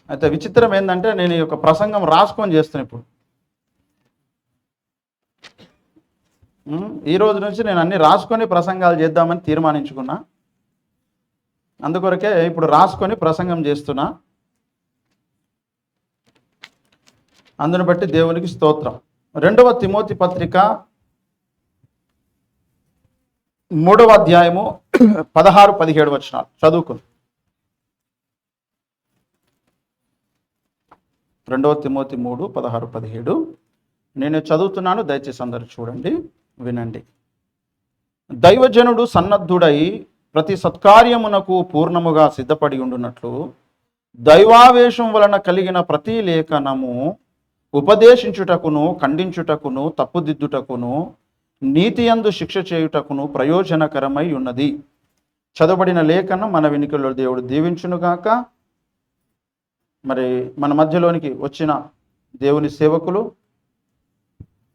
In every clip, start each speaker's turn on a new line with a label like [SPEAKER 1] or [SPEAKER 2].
[SPEAKER 1] అయితే విచిత్రం ఏంటంటే నేను ఈ యొక్క ప్రసంగం రాసుకొని చేస్తాను ఇప్పుడు. ఈ రోజు నుంచి నేను అన్ని రాసుకొని ప్రసంగాలు చేద్దామని తీర్మానించుకున్నా. అందుకొరకే ఇప్పుడు రాసుకొని ప్రసంగం చేస్తున్నా. అందుని బట్టి దేవునికి స్తోత్రం. 2వ తిమోతి పత్రిక 3వ అధ్యాయము 16-17 వచనాలు చదువుకుని. 2వ తిమోతి 3:16-17 నేను చదువుతున్నాను, దయచేసి అందరూ చూడండి, వినండి. దైవజనుడు సన్నద్ధుడై ప్రతి సత్కార్యమునకు పూర్ణముగా సిద్ధపడి ఉండునట్లు దైవావేశం వలన కలిగిన ప్రతి లేఖనము ఉపదేశించుటకును, ఖండించుటకును, తప్పుదిద్దుటకును, నీతియందు శిక్ష చేయుటకును ప్రయోజనకరమై ఉన్నది. చదవబడిన లేఖనం మన వెనుకలో దేవుడు దీవించునుగాక. మరి మన మధ్యలోనికి వచ్చిన దేవుని సేవకులు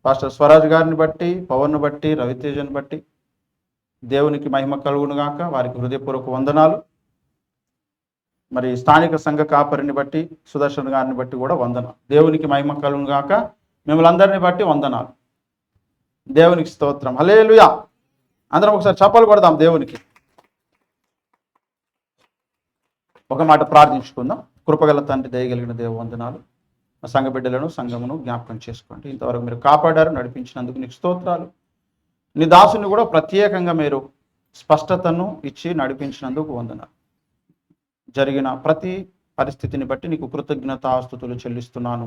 [SPEAKER 1] పాస్టర్ స్వరాజ్ గారిని బట్టి, పవన్ను బట్టి, రవితేజను బట్టి దేవునికి మహిమ కలుగునుగాక. వారికి హృదయపూర్వక వందనాలు. మరి స్థానిక సంఘ కాపరిని బట్టి, సుదర్శన్ గారిని బట్టి కూడా వందనాలు. దేవునికి మహిమ కలుగునుగాక. మిమ్మల్ని అందరిని బట్టి వందనాలు. దేవునికి స్తోత్రం. హల్లెలూయా. అందరం ఒకసారి చప్పలు కొడదాం దేవునికి. ఒక మాట ప్రార్థించుకుందాం. కృపగల తండ్రి, దయగలిగిన దేవ వందనాలు. మా సంఘ బిడ్డలను, సంఘమును జ్ఞాపకం చేసుకోండి. ఇంతవరకు మీరు కాపాడారు, నడిపించినందుకు నీకు స్తోత్రాలు. నీ దాసుని కూడా ప్రత్యేకంగా మీరు స్పష్టతను ఇచ్చి నడిపించినందుకు వందనాలు. జరిగిన ప్రతి పరిస్థితిని బట్టి నీకు కృతజ్ఞతాస్తుతులు చెల్లిస్తున్నాను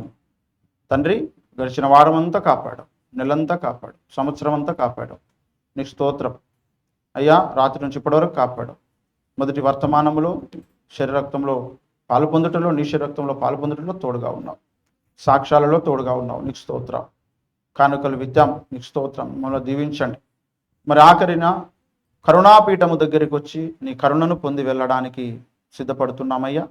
[SPEAKER 1] తండ్రి. గడిచిన వారమంతా కాపాడు, నెలంతా కాపాడు, సంవత్సరం అంతా కాపాడు. నీకు స్తోత్రం అయ్యా. రాత్రి నుంచి ఇప్పటివరకు కాపాడు. మొదటి వర్తమానంలో శరీరక్తంలో పాలు పొందుటలో, నీ శరీరక్తంలో పాలు పొందుటలో తోడుగా ఉన్నావు. సాక్ష్యాలలో తోడుగా ఉన్నావు. నీకు స్తోత్రం. కానుకలు విద్యాం, నీకు స్తోత్రం. మమ్మల్ని దీవించండి. మరి ఆఖరిన కరుణాపీఠము దగ్గరికి వచ్చి నీ కరుణను పొంది వెళ్ళడానికి సిద్ధపడుతున్నామయ్యా.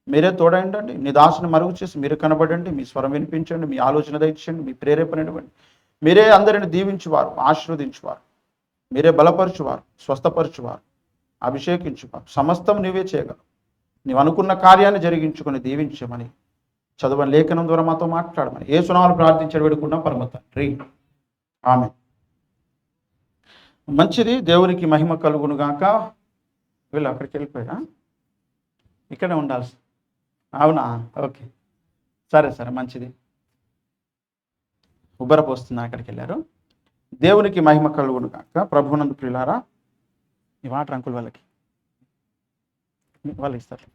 [SPEAKER 1] మీరే తోడైండండి. నీ దాసుని మరుగు చేసి మీరు కనబడండి. మీ స్వరం వినిపించండి. మీ ఆలోచన దయచేయండి. మీ ప్రేరేపణ ఇవ్వండి. మీరే అందరిని దీవించువారు, ఆశీర్వదించువారు. మీరే బలపరచువారు, స్వస్థపరచువారు, అభిషేకించువారు. సమస్తం నీవే చేయగలవు. నీవు అనుకున్న కార్యాన్ని జరిగించుకొని దీవించమని చదువని లేఖనం ద్వారా మాతో మాట్లాడమని యేసు నామములో ప్రార్థించి వేడుకున్నాం పరమ తండ్రి. ఆమేన్. మంచిది. దేవునికి మహిమ కలుగునుగాక. వీళ్ళు అక్కడికి వెళ్ళిపోయా, ఇక్కడే ఉండాల్సి. అవునా? ఓకే, సరే సరే, మంచిది. ఉబ్బరపోస్తున్నా, అక్కడికి వెళ్ళారు. దేవునికి మహిమ కలుగునుగాక. ప్రభువునందు ప్రియులారా, ఈ వాటర్ అంకుల్ వాళ్ళకి వాళ్ళు ఇస్తారు.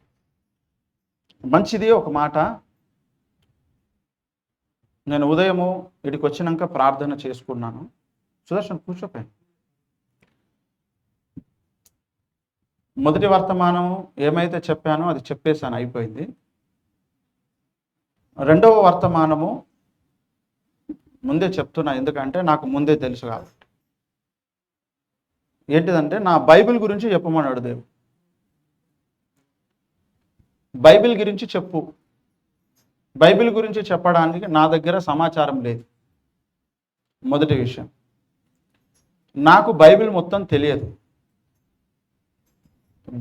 [SPEAKER 1] మంచిది. ఒక మాట, నేను ఉదయము ఇక్కడికి వచ్చినాక ప్రార్థన చేసుకున్నాను. సుదర్శన్ కూర్చోపోయాను. మొదటి వర్తమానము ఏమైతే చెప్పానో అది చెప్పేశాను, అయిపోయింది. 2వ వర్తమానము ముందే చెప్తున్నా, ఎందుకంటే నాకు ముందే తెలుసు కాబట్టి. ఏంటిదంటే నా బైబిల్ గురించి చెప్పమన్నాడు దేవుడు. బైబిల్ గురించి చెప్పు. బైబిల్ గురించి చెప్పడానికి నా దగ్గర సమాచారం లేదు. మొదటి విషయం, నాకు బైబిల్ మొత్తం తెలియదు.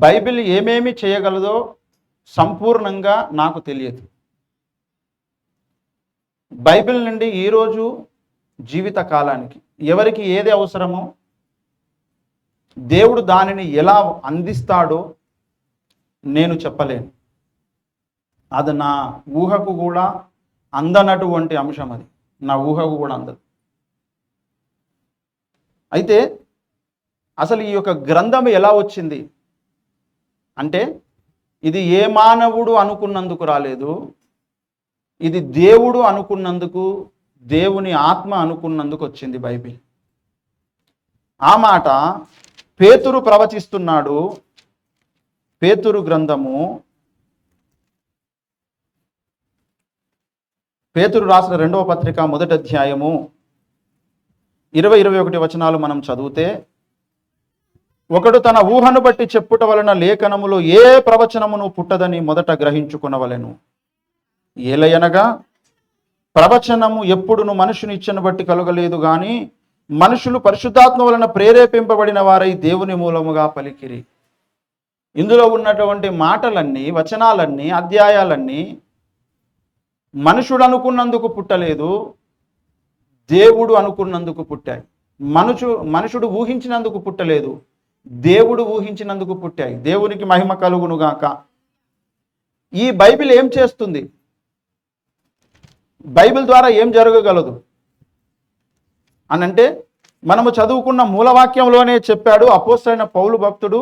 [SPEAKER 1] బైబిల్ ఏమేమి చేయగలదో సంపూర్ణంగా నాకు తెలియదు. బైబిల్ నుండి ఈరోజు జీవిత కాలానికి ఎవరికి ఏది అవసరమో దేవుడు దానిని ఎలా అందిస్తాడో నేను చెప్పలేను. అది నా ఊహకు కూడా అందనటువంటి అంశం. అది నా ఊహకు కూడా అందదు. అయితే అసలు ఈ యొక్క గ్రంథం ఎలా వచ్చింది అంటే, ఇది ఏ మానవుడు అనుకున్నందుకు రాలేదు. ఇది దేవుడు అనుకున్నందుకు, దేవుని ఆత్మ అనుకున్నందుకు వచ్చింది బైబిల్. ఆ మాట పేతురు ప్రవచిస్తున్నాడు. పేతురు గ్రంథము, పేతురు రాసిన 2వ పత్రిక 1వ అధ్యాయము 20-21 వచనాలు మనం చదివితే, ఒకడు తన ఊహను బట్టి చెప్పుట వలన లేఖనములో ఏ ప్రవచనమును పుట్టదని మొదట గ్రహించుకునవలెను. ఏలయనగా ప్రవచనము ఎప్పుడును మనుషుని ఇచ్చను బట్టి కలగలేదు గాని మనుషులు పరిశుద్ధాత్మ వలన ప్రేరేపింపబడిన వారై దేవుని మూలముగా పలికిరి. ఇందులో ఉన్నటువంటి మాటలన్నీ, వచనాలన్నీ, అధ్యాయాలన్నీ మనుషుడు అనుకున్నందుకు పుట్టలేదు, దేవుడు అనుకున్నందుకు పుట్టాయి. మనుషుడు ఊహించినందుకు పుట్టలేదు, దేవుడు ఊహించినందుకు పుట్టాయి. దేవునికి మహిమ కలుగునుగాక. ఈ బైబిల్ ఏం చేస్తుంది? బైబిల్ ద్వారా ఏం జరగగలదు అనంటే, మనము చదువుకున్న మూలవాక్యంలోనే చెప్పాడు అపోస్తలుడైన పౌలు భక్తుడు,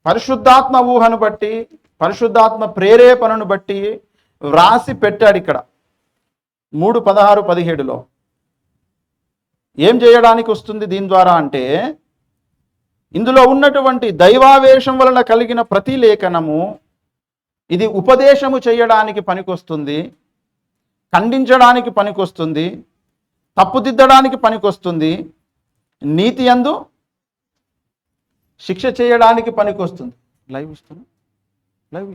[SPEAKER 1] పరిశుద్ధాత్మ ఊహను బట్టి, పరిశుద్ధాత్మ ప్రేరేపణను బట్టి వ్రాసి పెట్టాడు. ఇక్కడ 3:16-17లో ఏం చేయడానికి వస్తుంది దీని ద్వారా అంటే, ఇందులో ఉన్నటువంటి దైవావేశం వలన కలిగిన ప్రతి లేఖనము ఇది ఉపదేశము చేయడానికి పనికొస్తుంది, ఖండించడానికి పనికొస్తుంది, తప్పుదిద్దడానికి పనికొస్తుంది, నీతి యందు శిక్ష చేయడానికి పనికొస్తుంది. లైవ్ ఇస్తున్నా, లైవ్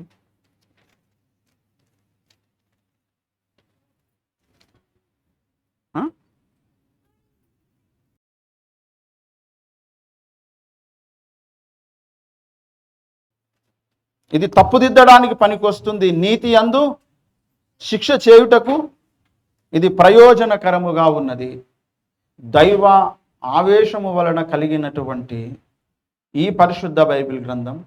[SPEAKER 1] ఇది తప్పుదిద్దడానికి పనికొస్తుంది, నీతి యందు శిక్ష చేయుటకు ఇది ప్రయోజనకరముగా ఉన్నది. దైవ ఆవేశము వలన కలిగినటువంటి ఈ పరిశుద్ధ బైబిల్ గ్రంథం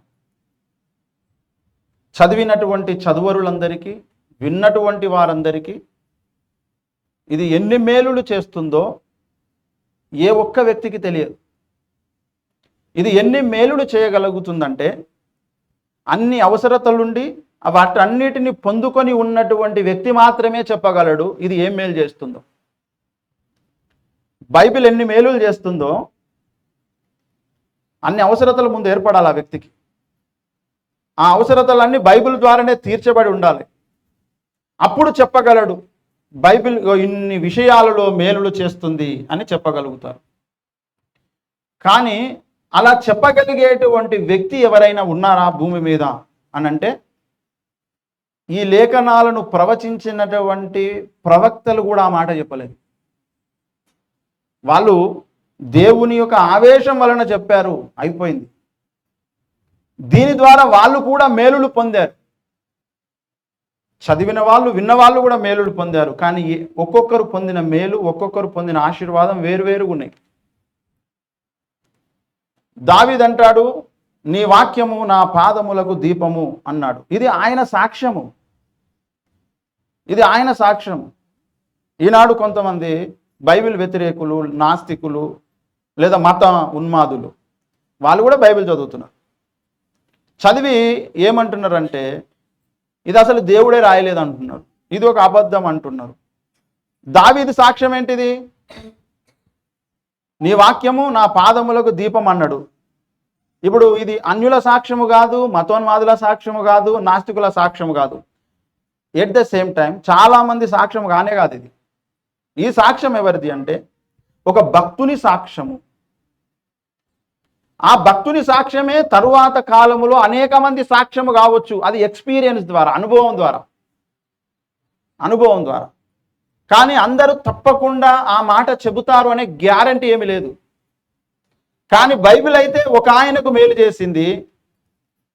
[SPEAKER 1] చదివినటువంటి చదువరులందరికీ, విన్నటువంటి వారందరికీ ఇది ఎన్ని మేలులు చేస్తుందో ఏ ఒక్క వ్యక్తికి తెలియదు. ఇది ఎన్ని మేలులు చేయగలుగుతుందంటే, అన్ని అవసరతలుండి వాటన్నిటిని పొందుకొని ఉన్నటువంటి వ్యక్తి మాత్రమే చెప్పగలడు ఇది ఏం మేలు చేస్తుందో. బైబిల్ ఎన్ని మేలులు చేస్తుందో అన్ని అవసరతల ముందు ఏర్పడాలి ఆ వ్యక్తికి. ఆ అవసరతలన్నీ బైబిల్ ద్వారానే తీర్చబడి ఉండాలి. అప్పుడు చెప్పగలడు బైబిల్ ఇన్ని విషయాలలో మేలులు చేస్తుంది అని చెప్పగలుగుతారు. కానీ అలా చెప్పగలిగేటువంటి వ్యక్తి ఎవరైనా ఉన్నారా భూమి మీద అనంటే, ఈ లేఖనాలను ప్రవచించినటువంటి ప్రవక్తలు కూడా ఆ మాట చెప్పలేదు. వాళ్ళు దేవుని యొక్క ఆవేశం వలన చెప్పారు, అయిపోయింది. దీని ద్వారా వాళ్ళు కూడా మేలులు పొందారు. చదివిన వాళ్ళు, విన్నవాళ్ళు కూడా మేలులు పొందారు. కానీ ఒక్కొక్కరు పొందిన మేలు, ఒక్కొక్కరు పొందిన ఆశీర్వాదం వేరువేరుగా ఉన్నాయి. దావీదు అంటాడు, నీ వాక్యము నా పాదములకు దీపము అన్నాడు. ఇది ఆయన సాక్ష్యము, ఇది ఆయన సాక్ష్యము. ఈనాడు కొంతమంది బైబిల్ వ్యతిరేకులు, నాస్తికులు లేదా మత ఉన్మాదులు వాళ్ళు కూడా బైబిల్ చదువుతున్నారు. చదివి ఏమంటున్నారంటే, ఇది అసలు దేవుడే రాయలేదు అంటున్నారు, ఇది ఒక అబద్ధం అంటున్నారు. దావీదు సాక్ష్యం ఏంటిది? నీ వాక్యము నా పాదములకు దీపం అన్నాడు. ఇప్పుడు ఇది అన్యుల సాక్ష్యము కాదు, మతోన్మాదుల సాక్ష్యము కాదు, నాస్తికుల సాక్ష్యము కాదు. ఎట్ ద సేమ్ టైం చాలామంది సాక్ష్యం కానే కాదు ఇది. ఈ సాక్ష్యం ఎవరిది అంటే ఒక భక్తుని సాక్ష్యము. ఆ భక్తుని సాక్ష్యమే తరువాత కాలములో అనేక మంది సాక్ష్యము కావచ్చు. అది ఎక్స్పీరియన్స్ ద్వారా, అనుభవం ద్వారా. కానీ అందరూ తప్పకుండా ఆ మాట చెబుతారు అనే గ్యారంటీ ఏమి లేదు. కానీ బైబిల్ అయితే ఒక ఆయనకు మేలు చేసింది.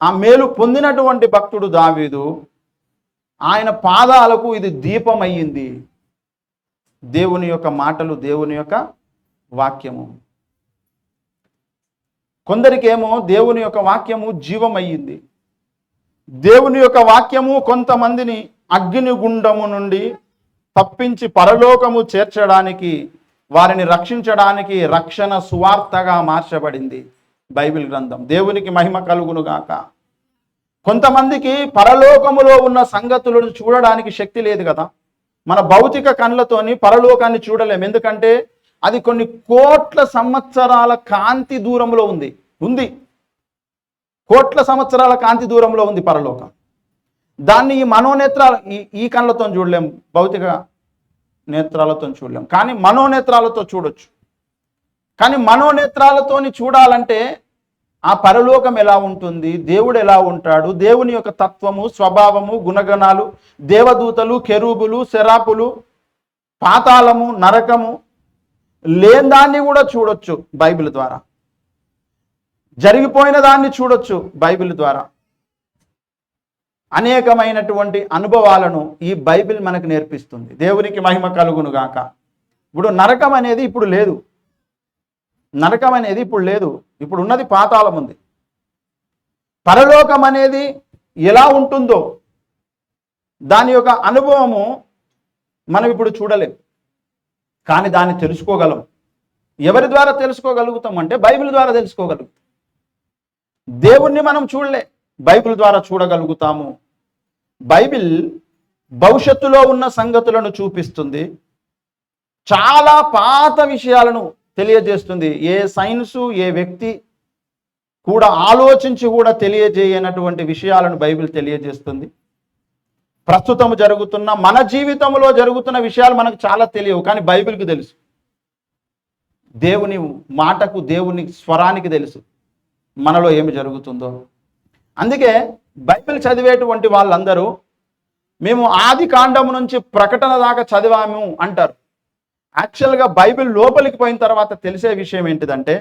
[SPEAKER 1] ఆ మేలు పొందినటువంటి భక్తుడు దావీదు, ఆయన పాదాలకు ఇది దీపం అయ్యింది. దేవుని యొక్క మాటలు, దేవుని యొక్క వాక్యము. కొందరికేమో దేవుని యొక్క వాక్యము జీవం అయ్యింది. దేవుని యొక్క వాక్యము కొంతమందిని అగ్నిగుండము నుండి తప్పించి పరలోకము చేర్చడానికి, వారిని రక్షించడానికి రక్షణ సువార్తగా మార్చబడింది బైబిల్ గ్రంథం. దేవునికి మహిమ కలుగునుగాక. కొంతమందికి పరలోకములో ఉన్న సంగతులను చూడడానికి శక్తి లేదు కదా. మన భౌతిక కళ్ళతోని పరలోకాన్ని చూడలేము. ఎందుకంటే అది కొన్ని కోట్ల సంవత్సరాల కాంతి దూరంలో ఉంది. కోట్ల సంవత్సరాల కాంతి దూరంలో ఉంది పరలోకం. దాన్ని ఈ మనోనేత్రాల ఈ కళ్ళతో చూడలేం, భౌతిక నేత్రాలతో చూడలేం. కానీ మనోనేత్రాలతో చూడొచ్చు. కానీ మనోనేత్రాలతోని చూడాలంటే ఆ పరలోకం ఎలా ఉంటుంది, దేవుడు ఎలా ఉంటాడు, దేవుని యొక్క తత్వము, స్వభావము, గుణగణాలు, దేవదూతలు, కెరూబులు, శరాపులు, పాతాళము, నరకము, లేని దాన్ని కూడా చూడొచ్చు బైబిల్ ద్వారా. జరిగిపోయిన దాన్ని చూడొచ్చు బైబిల్ ద్వారా. అనేకమైనటువంటి అనుభవాలను ఈ బైబిల్ మనకు నేర్పిస్తుంది. దేవునికి మహిమ కలుగును గాక. ఇప్పుడు నరకం అనేది ఇప్పుడు లేదు. నరకం అనేది ఇప్పుడు లేదు. ఇప్పుడు ఉన్నది పాతాళం ఉంది. పరలోకం అనేది ఎలా ఉంటుందో దాని యొక్క అనుభవము మనం ఇప్పుడు చూడలేం, కానీ దాన్ని తెలుసుకోగలం. ఎవరి ద్వారా తెలుసుకోగలుగుతాం అంటే బైబిల్ ద్వారా తెలుసుకోగలుగుతాం. దేవుణ్ణి మనం చూడలే, బైబిల్ ద్వారా చూడగలుగుతాము. బైబిల్ భవిష్యత్తులో ఉన్న సంగతులను చూపిస్తుంది. చాలా పాత విషయాలను తెలియజేస్తుంది. ఏ సైన్సు ఏ వ్యక్తి కూడా ఆలోచించి కూడా తెలియజేయనటువంటి విషయాలను బైబిల్ తెలియజేస్తుంది. ప్రస్తుతం జరుగుతున్న మన జీవితంలో జరుగుతున్న విషయాలు మనకు చాలా తెలియవు, కానీ బైబిల్కి తెలుసు. దేవుని మాటకు దేవుని స్వరానికి తెలుసు మనలో ఏమి జరుగుతుందో. అందుకే బైబిల్ చదివేటువంటి వాళ్ళందరూ మేము ఆది కాండం నుంచి ప్రకటన దాకా చదివాము అంటారు. యాక్చువల్గా బైబిల్ లోపలికి పోయిన తర్వాత తెలిసే విషయం ఏంటిదంటే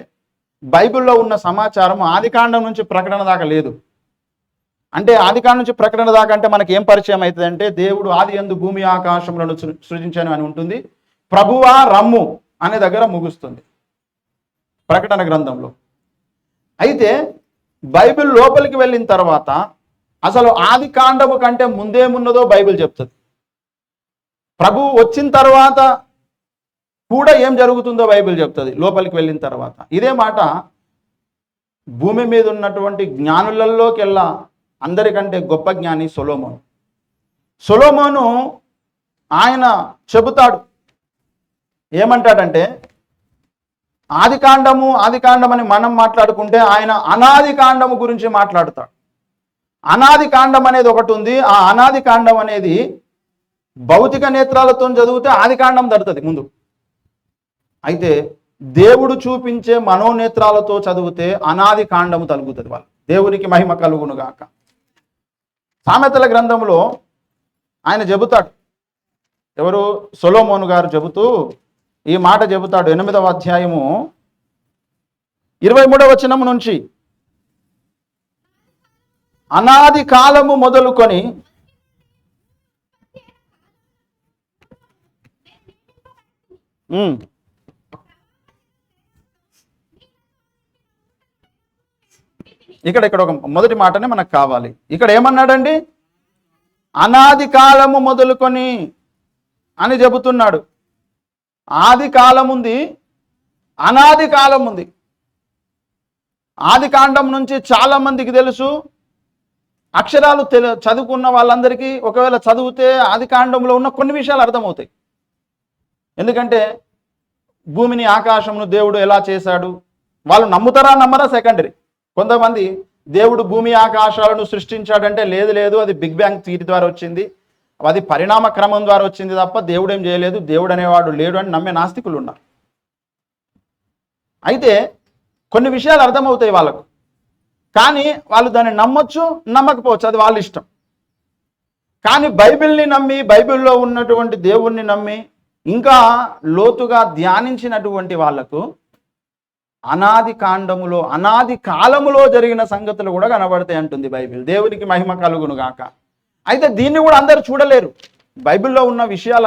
[SPEAKER 1] బైబిల్లో ఉన్న సమాచారం ఆది కాండం నుంచి ప్రకటన దాకా లేదు. అంటే ఆది కాండం నుంచి ప్రకటన దాకా అంటే మనకి ఏం పరిచయం అవుతుందంటే దేవుడు ఆది యందు భూమి ఆకాశములను సృజించాను అని ఉంటుంది. ప్రభువా రమ్ము అనే దగ్గర ముగుస్తుంది ప్రకటన గ్రంథంలో. అయితే బైబిల్ లోపలికి వెళ్ళిన తర్వాత అసలు ఆది కాండము కంటే ముందేమున్నదో బైబిల్ చెప్తుంది. ప్రభు వచ్చిన తర్వాత కూడా ఏం జరుగుతుందో బైబిల్ చెప్తుంది లోపలికి వెళ్ళిన తర్వాత. ఇదే మాట భూమి మీద ఉన్నటువంటి జ్ఞానులలోకెల్లా అందరికంటే గొప్ప జ్ఞాని సొలొమోను. సొలొమోను ఆయన చెబుతాడు, ఏమంటాడంటే ఆది కాండము అని మనం మాట్లాడుకుంటే ఆయన అనాది కాండము గురించి మాట్లాడతాడు. అనాది కాండం అనేది ఒకటి ఉంది. ఆ అనాది కాండం అనేది భౌతిక నేత్రాలతో చదివితే ఆది కాండం దడుతుంది ముందు. అయితే దేవుడు చూపించే మనోనేత్రాలతో చదివితే అనాది కాండము తలుగుతుంది వాళ్ళు. దేవునికి మహిమ కలుగును గాక. సామెతల గ్రంథంలో ఆయన చెబుతాడు, ఎవరు సొలొమోను గారు చెబుతూ ఈ మాట చెబుతాడు. 8వ అధ్యాయము 23వ వచనం నుంచి, అనాది కాలము మొదలుకొని ఇక్కడ ఒక మొదటి మాటనే మనకు కావాలి. ఇక్కడ ఏమన్నాడండి? అనాది కాలము మొదలుకొని అని చెబుతున్నాడు. ఆది కాలం ఉంది, అనాది కాలం ఉంది. ఆది కాండం నుంచి చాలా మందికి తెలుసు. అక్షరాలు చదువుకున్న వాళ్ళందరికీ ఒకవేళ చదివితే ఆది కాండంలో ఉన్న కొన్ని విషయాలు అర్థమవుతాయి. ఎందుకంటే భూమిని ఆకాశమును దేవుడు ఎలా చేశాడు, వాళ్ళు నమ్ముతారా నమ్మరా సెకండరీ. కొంతమంది దేవుడు భూమి ఆకాశాలను సృష్టించాడంటే లేదు అది బిగ్ బ్యాంగ్ థియరీ ద్వారా వచ్చింది, అది పరిణామ క్రమం ద్వారా వచ్చింది తప్ప దేవుడు ఏం చేయలేదు, దేవుడు అనేవాడు లేడు అని నమ్మే నాస్తికులు ఉన్నారు. అయితే కొన్ని విషయాలు అర్థమవుతాయి వాళ్ళకు, కానీ వాళ్ళు దాన్ని నమ్మొచ్చు నమ్మకపోవచ్చు, అది వాళ్ళ ఇష్టం. కానీ బైబిల్ని నమ్మి బైబిల్లో ఉన్నటువంటి దేవుణ్ణి నమ్మి ఇంకా లోతుగా ధ్యానించినటువంటి వాళ్లకు అనాది కాండములో అనాది కాలములో జరిగిన సంగతులు కూడా కనబడతాయి అంటుంది బైబిల్. దేవునికి మహిమ కలుగును గాక. అయితే దీన్ని కూడా అందరూ చూడలేరు. బైబిల్లో ఉన్న విషయాలు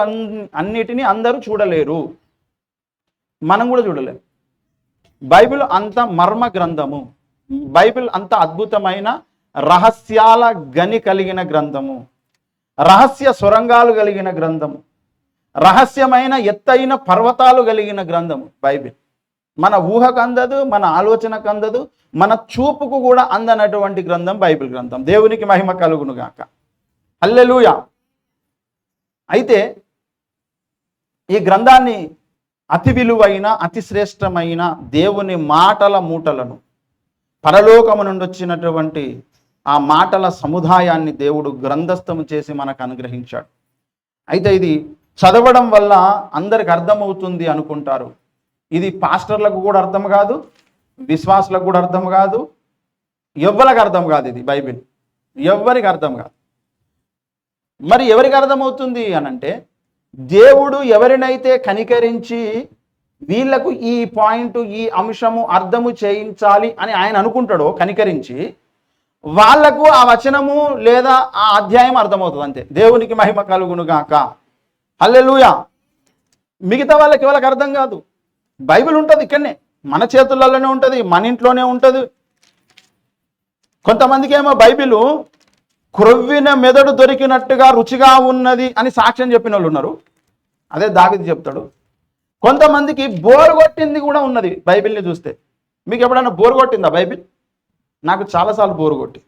[SPEAKER 1] అన్నిటినీ అందరూ చూడలేరు, మనం కూడా చూడలేరు. బైబిల్ అంత మర్మ గ్రంథము, బైబిల్ అంత అద్భుతమైన రహస్యాల గని కలిగిన గ్రంథము, రహస్య సొరంగాలు కలిగిన గ్రంథము, రహస్యమైన ఎత్తైన పర్వతాలు కలిగిన గ్రంథము బైబిల్. మన ఊహకు అందదు, మన ఆలోచనకు అందదు, మన చూపుకు కూడా అందనటువంటి గ్రంథం బైబిల్ గ్రంథం. దేవునికి మహిమ కలుగును గాక. హల్లెలూయా. అయితే ఈ గ్రంథాన్ని అతి విలువైన అతి శ్రేష్టమైన దేవుని మాటల మూటలను, పరలోకము నుండి వచ్చినటువంటి ఆ మాటల సముదాయాన్ని దేవుడు గ్రంథస్థము చేసి మనకు అనుగ్రహించాడు. అయితే ఇది చదవడం వల్ల అందరికి అర్థమవుతుంది అనుకుంటారు. ఇది పాస్టర్లకు కూడా అర్థం కాదు, విశ్వాసులకు కూడా అర్థం కాదు, ఎవ్వరికి అర్థం కాదు. ఇది బైబిల్ ఎవ్వరికి అర్థం కాదు. మరి ఎవరికి అర్థమవుతుంది అనంటే, దేవుడు ఎవరినైతే కనికరించి వీళ్లకు ఈ పాయింట్, ఈ అంశము అర్థము చేయించాలి అని ఆయన అనుకుంటాడో కనికరించి, వాళ్లకు ఆ వచనము లేదా ఆ అధ్యాయం అర్థమవుతుంది అంతే. దేవునికి మహిమ కలుగును గాక. హల్లెలూయా. మిగతా వాళ్ళకి అర్థం కాదు. బైబిల్ ఉంటుంది ఇక్కడనే, మన చేతులలోనే ఉంటుంది, మన ఇంట్లోనే ఉంటుంది. కొంతమందికి ఏమో బైబిల్ క్రొవ్విన మెదడు దొరికినట్టుగా రుచిగా ఉన్నది అని సాక్ష్యం చెప్పిన వాళ్ళు ఉన్నారు. అదే దావీదు చెప్తాడు. కొంతమందికి బోరు కొట్టింది కూడా ఉన్నది బైబిల్ని చూస్తే. మీకు ఎప్పుడైనా బోరు కొట్టిందా బైబిల్? నాకు చాలాసార్లు బోరు కొట్టి,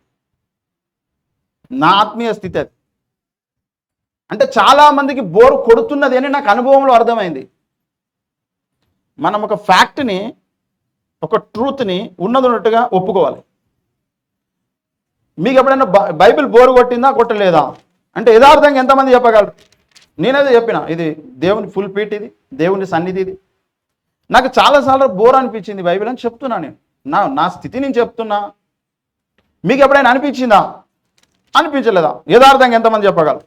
[SPEAKER 1] నా ఆత్మీయ స్థితి అది. అంటే చాలామందికి బోరు కొడుతున్నది అని నాకు అనుభవంలో అర్థమైంది. మనం ఒక ఫ్యాక్ట్ని, ఒక ట్రూత్ని ఉన్నట్టుగా ఒప్పుకోవాలి. మీకు ఎప్పుడైనా బైబిల్ బోరు కొట్టిందా, కొట్టలేదా అంటే యథార్థంగా ఎంతమంది చెప్పగలరు? నేనైతే చెప్పిన, ఇది దేవుని ఫుల్ పీట్, ఇది దేవుని సన్నిధి, ఇది నాకు చాలాసార్లు బోర్ అనిపించింది బైబిల్ అని చెప్తున్నా. నేను నా స్థితి నేను చెప్తున్నా. మీకు ఎప్పుడైనా అనిపించిందా, అనిపించలేదా? యథార్థంగా ఎంతమంది చెప్పగలరు?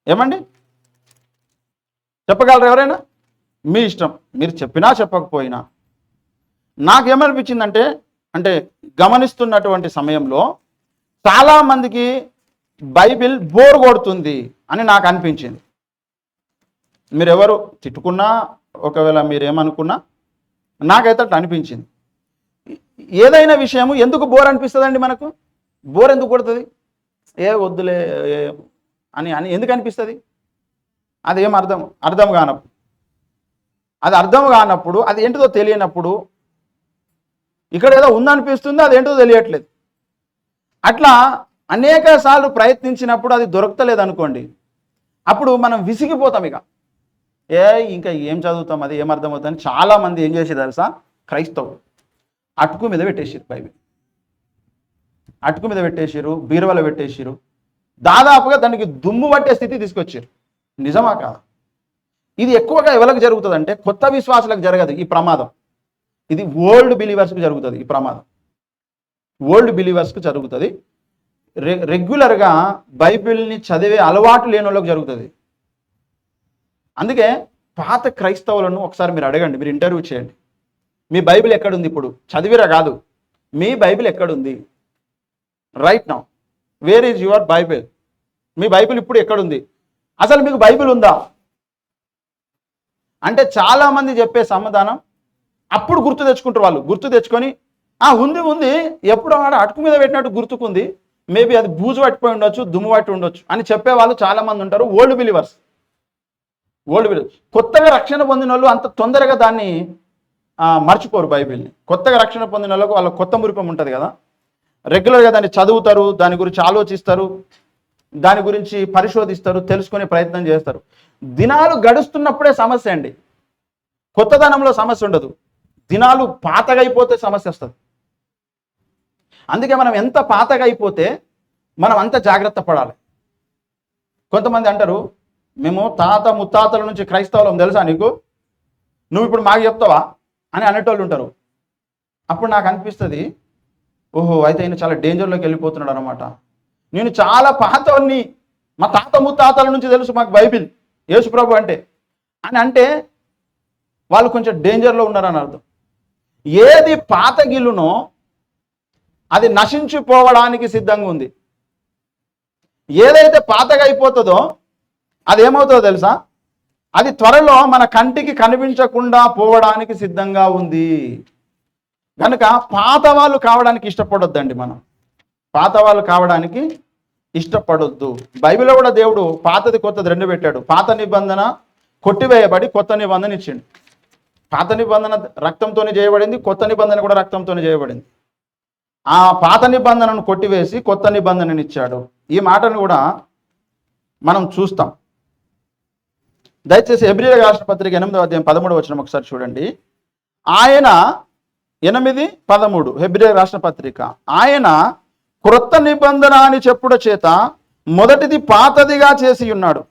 [SPEAKER 1] ఏమండి చెప్పగలరు ఎవరైనా? మీ ఇష్టం, మీరు చెప్పినా చెప్పకపోయినా. నాకేమనిపించిందంటే, అంటే గమనిస్తున్నటువంటి సమయంలో చాలామందికి బైబిల్ బోర్ కొడుతుంది అని నాకు అనిపించింది. మీరెవరు తిట్టుకున్నా, ఒకవేళ మీరేమనుకున్నా, నాకైతే అట్లా అనిపించింది. ఏదైనా విషయము ఎందుకు బోర్ అనిపిస్తుందండి మనకు? బోర్ ఎందుకు కొడుతుంది? వద్దులే అని అని ఎందుకు అనిపిస్తుంది? అదేం అర్థం కానప్పుడు, అది అర్థం కానప్పుడు, అది ఏంటిదో తెలియనప్పుడు, ఇక్కడ ఏదో ఉందనిపిస్తుంది, అది ఏంటో తెలియట్లేదు. అట్లా అనేక సార్లు ప్రయత్నించినప్పుడు అది దొరకలేదు అనుకోండి, అప్పుడు మనం విసిగిపోతాం. ఇక ఇంకా ఏం చదువుతాం, అది ఏం అర్థమవుతుంది. చాలామంది ఏం చేసేది తెలుసా? క్రైస్తవులు అటుకు మీద పెట్టేసారు బైబిల్, అటుకు మీద పెట్టేసారు, బీరువాలో పెట్టేసారు. దాదాపుగా దానికి దుమ్ము పట్టే స్థితి తీసుకొచ్చారు. నిజమా కాదా? ఇది ఎక్కువగా ఎవరికి జరుగుతుంది అంటే కొత్త విశ్వాసులకు జరగదు ఈ ప్రమాదం. ఇది ఓల్డ్ బిలీవర్స్కి జరుగుతుంది ఈ ప్రమాదం. ఓల్డ్ బిలీవర్స్కి జరుగుతుంది. రెగ్యులర్గా బైబిల్ని చదివే అలవాటు లేని వాళ్ళకి జరుగుతుంది. అందుకే పాత క్రైస్తవులను ఒకసారి మీరు అడగండి, మీరు ఇంటర్వ్యూ చేయండి. మీ బైబిల్ ఎక్కడుంది? ఇప్పుడు చదివిరా కాదు, మీ బైబిల్ ఎక్కడుంది? Right now where is your Bible? Me Bible ఇప్పుడు ఎక్కడుంది? అసలు మీకు బైబిల్ ఉందా అంటే చాలామంది చెప్పే సమాధానం అప్పుడు గుర్తు తెచ్చుకుంటారు. వాళ్ళు గుర్తు తెచ్చుకొని ఉంది, ఎప్పుడు ఆడ అటుకు మీద పెట్టినట్టు గుర్తుకుంది, మేబీ అది బూజు పట్టిపోయి ఉండొచ్చు, దుమ్ము పట్టి ఉండొచ్చు అని చెప్పేవాళ్ళు చాలామంది ఉంటారు. Old believers. కొత్తగా రక్షణ పొందిన వాళ్ళు అంత తొందరగా దాన్ని మర్చిపోరు బైబిల్ని. కొత్తగా రక్షణ పొందిన వాళ్ళకు వాళ్ళ కొత్త మురిపం ఉంటుంది కదా, రెగ్యులర్గా దాన్ని చదువుతారు, దాని గురించి ఆలోచిస్తారు, దాని గురించి పరిశోధిస్తారు, తెలుసుకునే ప్రయత్నం చేస్తారు. దినాలు గడుస్తున్నప్పుడే సమస్య అండి. కొత్తదనంలో సమస్య ఉండదు, దినాలు పాతగా అయిపోతే సమస్య వస్తుంది. అందుకే మనం ఎంత పాతగా అయిపోతే మనం అంత జాగ్రత్త పడాలి. కొంతమంది అంటారు, మేము తాత ముత్తాతల నుంచి క్రైస్తవులం తెలుసా నీకు, నువ్వు ఇప్పుడు మాకు చెప్తావా అని అనేటోళ్ళు ఉంటారు. అప్పుడు నాకు అనిపిస్తుంది, ఓహో అయితే ఆయన చాలా డేంజర్లోకి వెళ్ళిపోతున్నాడు అనమాట. నేను చాలా పాతవాన్ని, మా తాత ముత్తాతల నుంచి తెలుసు మాకు బైబిల్, యేసుప్రభు అంటే వాళ్ళు కొంచెం డేంజర్లో ఉన్నారని అర్థం. ఏది పాత గిల్లునో అది నశించిపోవడానికి సిద్ధంగా ఉంది. ఏదైతే పాతగా అయిపోతుందో అది ఏమవుతుందో తెలుసా? అది త్వరలో మన కంటికి కనిపించకుండా పోవడానికి సిద్ధంగా ఉంది. కనుక పాత వాళ్ళు కావడానికి ఇష్టపడొద్దండి. మనం పాత వాళ్ళు కావడానికి ఇష్టపడొద్దు. బైబిల్లో కూడా దేవుడు పాతది కొత్తది రెండు పెట్టాడు. పాత నిబంధన కొట్టివేయబడి కొత్త నిబంధన ఇచ్చిండు. పాత నిబంధన రక్తంతోనే చేయబడింది, కొత్త నిబంధన కూడా రక్తంతోనే చేయబడింది. ఆ పాత నిబంధనను కొట్టివేసి కొత్త నిబంధనను ఇచ్చాడు. ఈ మాటను కూడా మనం చూస్తాం. దయచేసి హెబ్రీయులకు రాసిన పత్రిక 8వ అధ్యాయం 13వ వచనం ఒకసారి చూడండి. ఆయన 8:13 హెబ్రీయులకు రాసిన పత్రిక, ఆయన క్రొత్త నిబంధన అని చెప్పుట చేత మొదటిది పాతదిగా చేసి ఉన్నాడు.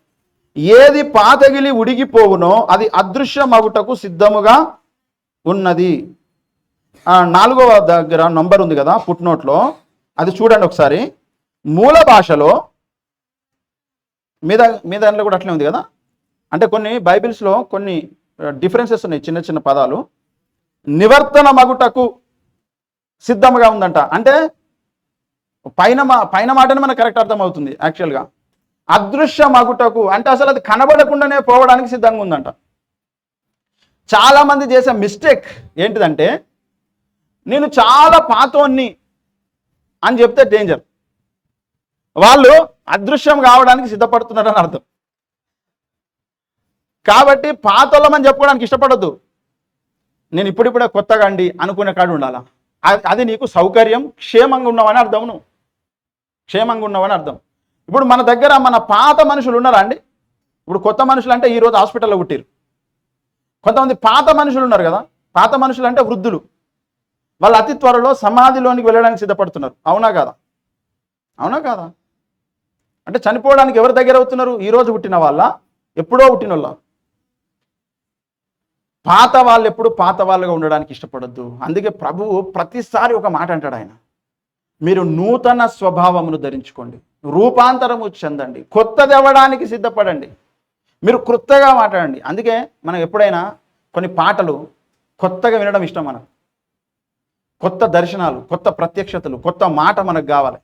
[SPEAKER 1] ఏది పాతగిలి ఉడిగిపోవునో అది అదృశ్యమగుటకు సిద్ధముగా ఉన్నది. 4వ దగ్గర నంబర్ ఉంది కదా ఫుట్నోట్లో, అది చూడండి ఒకసారి. మూల భాషలో మీద దాంట్లో కూడా అట్లే ఉంది కదా. అంటే కొన్ని బైబిల్స్లో కొన్ని డిఫరెన్సెస్ ఉన్నాయి, చిన్న చిన్న పదాలు. నివర్తన మగుటకు సిద్ధంగా ఉందంట, అంటే పైన మాటనే మనకు కరెక్ట్ అర్థమవుతుంది యాక్చువల్గా. అదృశ్య మగుటకు అంటే అసలు అది కనబడకుండానే పోవడానికి సిద్ధంగా ఉందంట. చాలామంది చేసే మిస్టేక్ ఏంటిదంటే, నేను చాలా పాతోన్ని అని చెప్తే డేంజర్. వాళ్ళు అదృశ్యం కావడానికి సిద్ధపడుతున్నారని అర్థం. కాబట్టి పాతోళ్ళమని చెప్పుకోవడానికి ఇష్టపడద్దు. నేను ఇప్పుడిప్పుడే కొత్తగా అండి అనుకునే కాడు ఉండాలా. అది నీకు సౌకర్యం, క్షేమంగా ఉన్నావని అర్థం. నువ్వు క్షేమంగా ఉన్నావని అర్థం. ఇప్పుడు మన దగ్గర మన పాత మనుషులు ఉన్నారా అండి? ఇప్పుడు కొత్త మనుషులు అంటే ఈరోజు హాస్పిటల్లో పుట్టిరు. కొంతమంది పాత మనుషులు ఉన్నారు కదా, పాత మనుషులు అంటే వృద్ధులు. వాళ్ళు అతి త్వరలో సమాధిలోనికి వెళ్ళడానికి సిద్ధపడుతున్నారు. అవునా కాదా? అవునా కాదా? అంటే చనిపోవడానికి ఎవరి దగ్గర అవుతున్నారు? ఈరోజు పుట్టిన వాళ్ళ, ఎప్పుడో పుట్టిన వాళ్ళ? పాత వాళ్ళు ఎప్పుడు పాత వాళ్ళుగా ఉండడానికి ఇష్టపడద్దు. అందుకే ప్రభువు ప్రతిసారి ఒక మాట అంటాడు ఆయన, మీరు నూతన స్వభావమును ధరించుకోండి, రూపాంతరము చెందండి, కొత్తది అవ్వడానికి సిద్ధపడండి, మీరు క్రొత్తగా మాట్లాడండి. అందుకే మనం ఎప్పుడైనా కొన్ని పాటలు కొత్తగా వినడం ఇష్టం. మనకు కొత్త దర్శనాలు, కొత్త ప్రత్యక్షతలు, కొత్త మాట మనకు కావాలి.